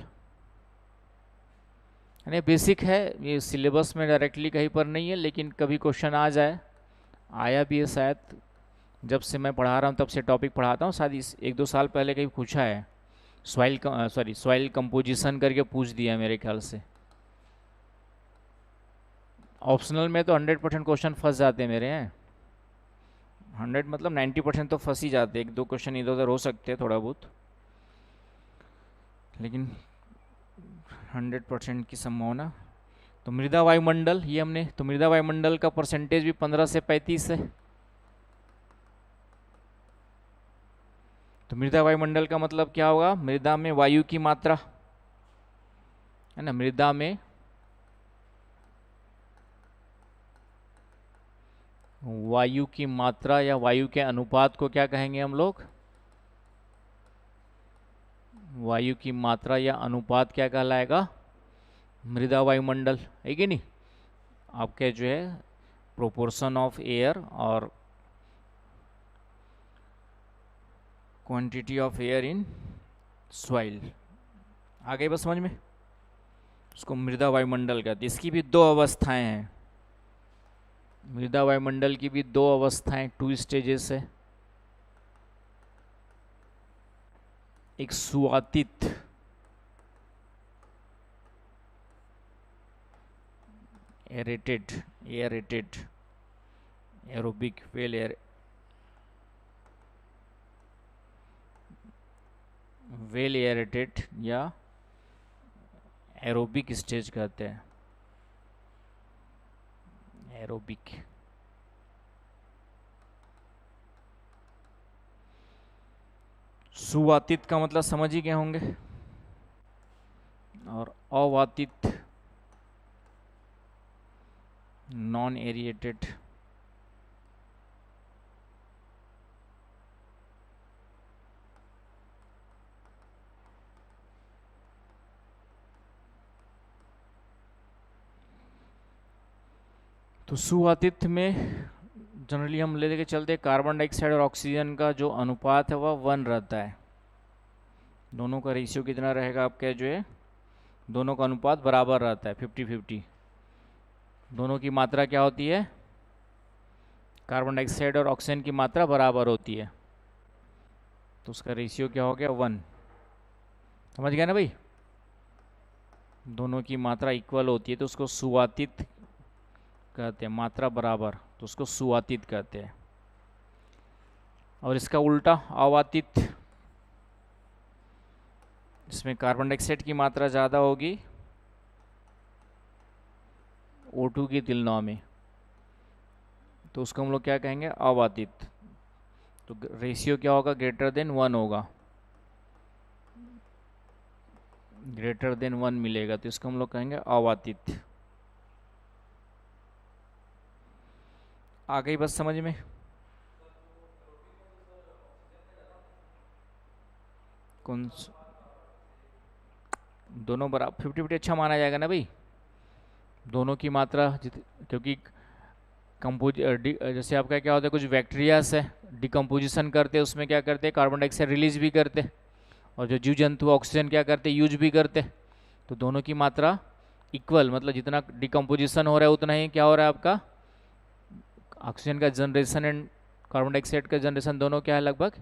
यानी बेसिक है, ये सिलेबस में डायरेक्टली कहीं पर नहीं है, लेकिन कभी क्वेश्चन आ जाए, आया भी है शायद, जब से मैं पढ़ा रहा हूँ तब से टॉपिक पढ़ाता हूँ, शायद 1-2 साल पहले कहीं पूछा है, सॉइल कंपोजिशन करके पूछ दिया मेरे ख्याल से। ऑप्शनल में तो 100% क्वेश्चन फंस जाते हैं मेरे हैं, 100 मतलब 90% तो फंस ही जाते हैं, 1-2 क्वेश्चन इधर उधर हो सकते हैं थोड़ा बहुत, लेकिन 100% की संभावना। तो मृदा वायुमंडल ये हमने, तो मृदा वायुमंडल का परसेंटेज भी 15 से 35 है। तो मृदा वायुमंडल का मतलब क्या होगा, मृदा में वायु की मात्रा, है ना, मृदा में वायु की मात्रा या वायु के अनुपात को क्या कहेंगे हम लोग, वायु की मात्रा या अनुपात क्या कहलाएगा, मृदा वायुमंडल, है कि नहीं। आपके जो है प्रोपोर्शन ऑफ एयर और quantity of air in soil, आ गई बस समझ में। उसको मृदा वायुमंडल कहते हैं। इसकी भी 2 अवस्थाएं हैं, मृदा वायुमंडल की भी 2 अवस्थाएं, 2 स्टेजेस है। एक सुआतित, aerated, aerated, aerobic, well aerated या एरोबिक स्टेज कहते हैं, एरोबिक। सुवातित का मतलब समझ ही गए होंगे, और अवातित, नॉन एरिएटेड। तो सुवातित में जनरली हम लेके चलते कार्बन डाइऑक्साइड और ऑक्सीजन का जो अनुपात है वह 1 रहता है। दोनों का रेशियो कितना रहेगा आपका, जो है दोनों का अनुपात बराबर रहता है, 50-50। दोनों की मात्रा क्या होती है, कार्बन डाइऑक्साइड और ऑक्सीजन की मात्रा बराबर होती है, तो उसका रेशियो क्या हो गया, 1। समझ गया ना भाई, दोनों की मात्रा इक्वल होती है तो उसको सुवातित कहते हैं, मात्रा बराबर, तो उसको सुवातित कहते हैं। और इसका उल्टा अवातित, इसमें कार्बन डाइऑक्साइड की मात्रा ज़्यादा होगी O2 की तुलना में, तो उसको हम लोग क्या कहेंगे, अवातित। तो रेशियो क्या होगा, ग्रेटर देन 1 होगा, ग्रेटर देन 1 मिलेगा, तो इसको हम लोग कहेंगे अवातित। आ गई बस समझ में। कौन दोनों बराबर 50-50 अच्छा माना जाएगा ना भाई, दोनों की मात्रा क्योंकि जैसे आपका क्या होता है, कुछ बैक्टीरियाज है डिकम्पोजिशन करते हैं, उसमें क्या करते हैं कार्बन डाइऑक्साइड रिलीज भी करते हैं, और जो जीव जंतु ऑक्सीजन क्या करते हैं यूज भी करते हैं। तो दोनों की मात्रा इक्वल, मतलब जितना डिकम्पोजिशन हो रहा है उतना ही क्या हो रहा है आपका ऑक्सीजन का जनरेशन एंड कार्बन डाइऑक्साइड का जनरेशन दोनों क्या है लगभग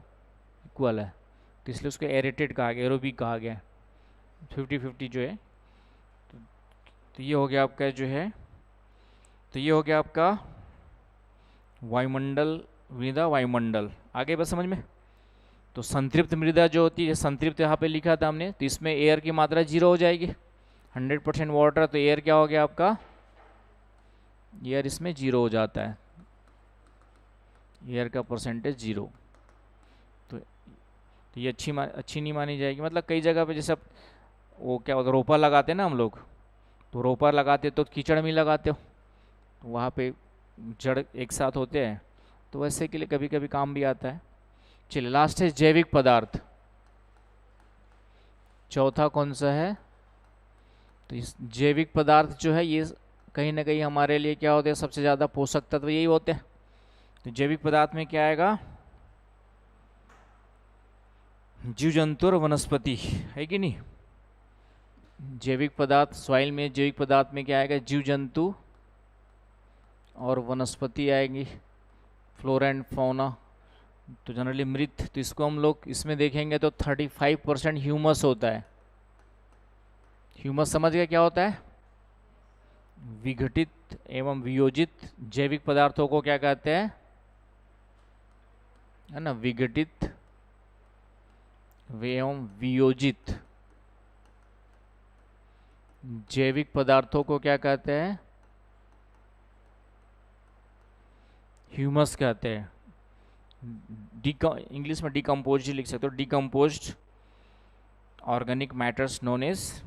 इक्वल है। तो इसलिए उसको एरेटेड कहा गया, एरोबिक कहा गया, 50-50 जो है। तो ये हो गया आपका जो है, तो ये हो गया आपका वायुमंडल, मृदा वायुमंडल। आगे बस समझ में। तो संतृप्त मृदा जो होती है, संतृप्त यहाँ पे लिखा था हमने, तो इसमें एयर की मात्रा 0 हो जाएगी, 100% वाटर, तो एयर क्या हो गया आपका, एयर इसमें 0 हो जाता है, एयर का परसेंटेज 0। तो ये अच्छी नहीं मानी जाएगी। मतलब कई जगह पे जैसे वो क्या होता है रोपा लगाते हैं ना हम लोग, तो रोपा लगाते तो कीचड़ में लगाते हो, तो वहाँ पे जड़ एक साथ होते हैं, तो वैसे के लिए कभी कभी काम भी आता है। चलिए लास्ट है जैविक पदार्थ, चौथा कौन सा है, तो इस जैविक पदार्थ जो है ये कहीं ना कहीं हमारे लिए क्या होते हैं, सबसे ज़्यादा पोषक तत्व यही होते हैं। तो जैविक पदार्थ में क्या आएगा, जीव जंतु और वनस्पति, है कि नहीं। जैविक पदार्थ सॉइल में, जैविक पदार्थ में क्या आएगा, जीव जंतु और वनस्पति आएंगी, फ्लोरा एंड फौना। तो जनरली मृत, तो इसको हम लोग इसमें देखेंगे तो 35% ह्यूमस होता है। ह्यूमस समझ गए क्या होता है, विघटित एवं वियोजित जैविक पदार्थों को क्या कहते हैं, है ना, विघटित एवं वियोजित जैविक पदार्थों को क्या कहते हैं, ह्यूमस कहते हैं। इंग्लिश में डिकम्पोज लिख सकते हो, decomposed organic matters known as,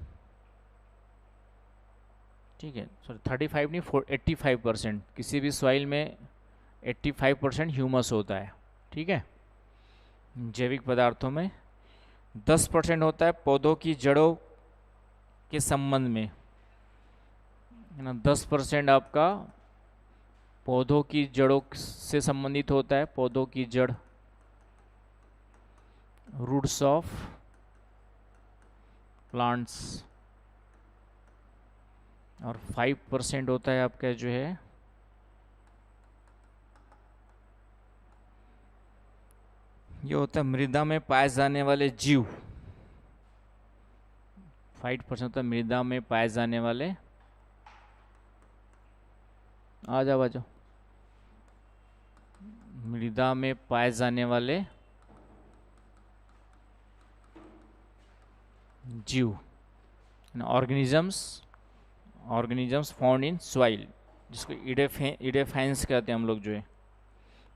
ठीक है, सॉरी 35 नहीं 85%, किसी भी सॉइल में 85% ह्यूमस होता है, ठीक है। जैविक पदार्थों में 10% होता है पौधों की जड़ों के संबंध में, है ना, 10% आपका पौधों की जड़ों से संबंधित होता है, पौधों की जड़, रूट्स ऑफ प्लांट्स, और 5% होता है आपका जो है ये होता है मृदा में पाए जाने वाले जीव, 5% होता है मृदा में पाए जाने वाले, आ जाओ मृदा में पाए जाने वाले जीव, ऑर्गेनिजम्स फाउंड इन सॉइल, जिसको इडेफेंस कहते हैं हम लोग जो है,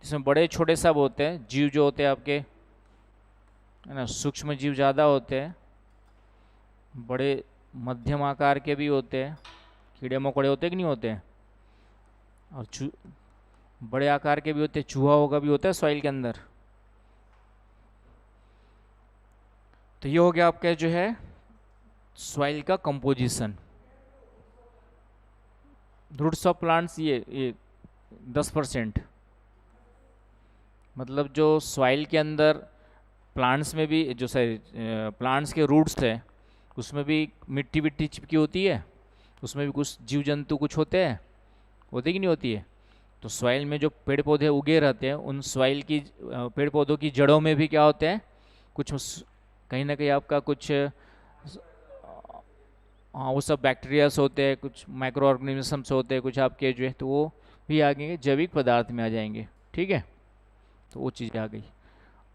जिसमें बड़े छोटे सब होते हैं जीव जो होते हैं आपके, है ना, सूक्ष्म जीव ज़्यादा होते हैं, बड़े मध्यम आकार के भी होते हैं, कीड़े मकोड़े होते कि नहीं होते हैं, और बड़े आकार के भी होते हैं, चूहा होगा भी होता है सॉइल के अंदर। तो ये हो गया आपका जो है सॉइल का कंपोजिशन। रूट्स ऑफ प्लांट्स ये 10%, मतलब जो सॉइल के अंदर प्लांट्स में भी जो प्लांट्स के रूट्स थे उसमें भी मिट्टी विट्टी चिपकी होती है, उसमें भी कुछ जीव जंतु कुछ होते हैं, होती कि नहीं होती है। तो सॉइल में जो पेड़ पौधे उगे रहते हैं उन सॉइल की पेड़ पौधों की जड़ों में भी क्या होते हैं, कुछ कहीं ना कहीं आपका कुछ हाँ वो सब बैक्टीरियास होते हैं, कुछ माइक्रो ऑर्गेनिजम्स होते हैं कुछ आपके जो है, तो वो भी आगे जैविक पदार्थ में आ जाएंगे, ठीक है। तो वो चीज़ आ गई,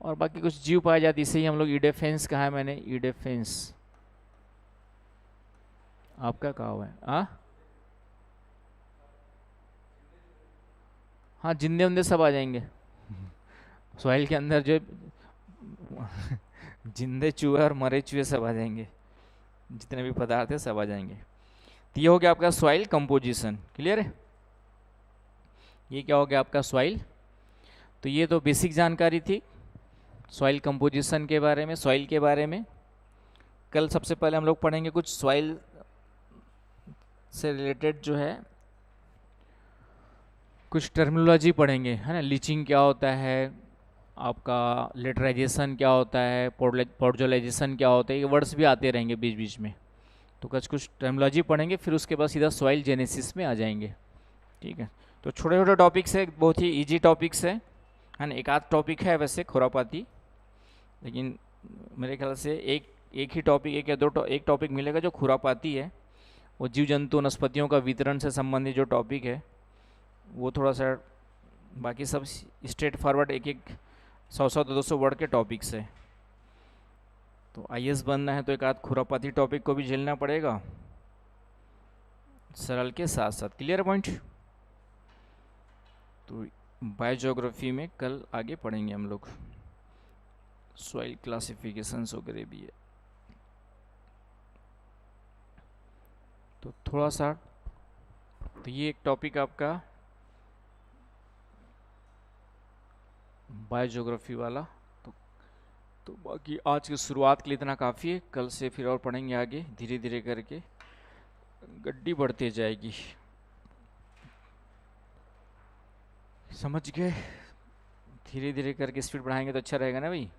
और बाकी कुछ जीव पाए जाते, इसे ही हम लोग ईडेफेंस कहा है मैंने, ईडेफेंस आपका कहा हुआ है हाँ जिंदे उंदे सब आ जाएंगे सॉइल के अंदर जो जिंदे चूहे और मरे चूहे सब आ जाएंगे, जितने भी पदार्थ है सब आ जाएंगे। तो ये हो गया आपका सॉइल कंपोजिशन, क्लियर है। ये क्या हो गया आपका सॉइल। तो ये तो बेसिक जानकारी थी सॉइल कंपोजिशन के बारे में, सॉइल के बारे में। कल सबसे पहले हम लोग पढ़ेंगे कुछ सॉइल से रिलेटेड जो है कुछ टर्मिनोलॉजी पढ़ेंगे, है ना। लीचिंग क्या होता है, आपका लेटराइजेशन क्या होता है, पोर्जोलाइजेशन क्या होता है, ये वर्ड्स भी आते रहेंगे बीच बीच में। तो कुछ टर्मिनोलॉजी पढ़ेंगे, फिर उसके बाद सीधा सॉइल जेनेसिस में आ जाएंगे, ठीक है। तो छोटे छोटे टॉपिक्स है, बहुत ही इजी टॉपिक्स है ना। एक आध टॉपिक है वैसे खुरापाती, लेकिन मेरे ख्याल से एक ही टॉपिक, एक या दो एक टॉपिक मिलेगा जो खुरापाती है। वो जीव जंतु वनस्पतियों का वितरण से संबंधित जो टॉपिक है वो थोड़ा सा, बाकी सब स्ट्रेट फॉरवर्ड एक एक 100 200 वर्ड के टॉपिक्स है। तो आईएएस बनना है तो एक आध खुरापाती टॉपिक को भी झेलना पड़ेगा सरल के साथ साथ। Clear point. तो बायोजियोग्राफी में कल आगे पढ़ेंगे हम लोग, सॉइल क्लासिफिकेशंस वगैरह भी है। तो थोड़ा सा, तो ये एक टॉपिक आपका बायोजियोग्राफी वाला। तो बाकी आज की शुरुआत के लिए इतना काफ़ी है, कल से फिर और पढ़ेंगे आगे, धीरे धीरे करके गड्डी बढ़ती जाएगी। समझ गए, धीरे धीरे करके स्पीड बढ़ाएंगे तो अच्छा रहेगा ना भाई।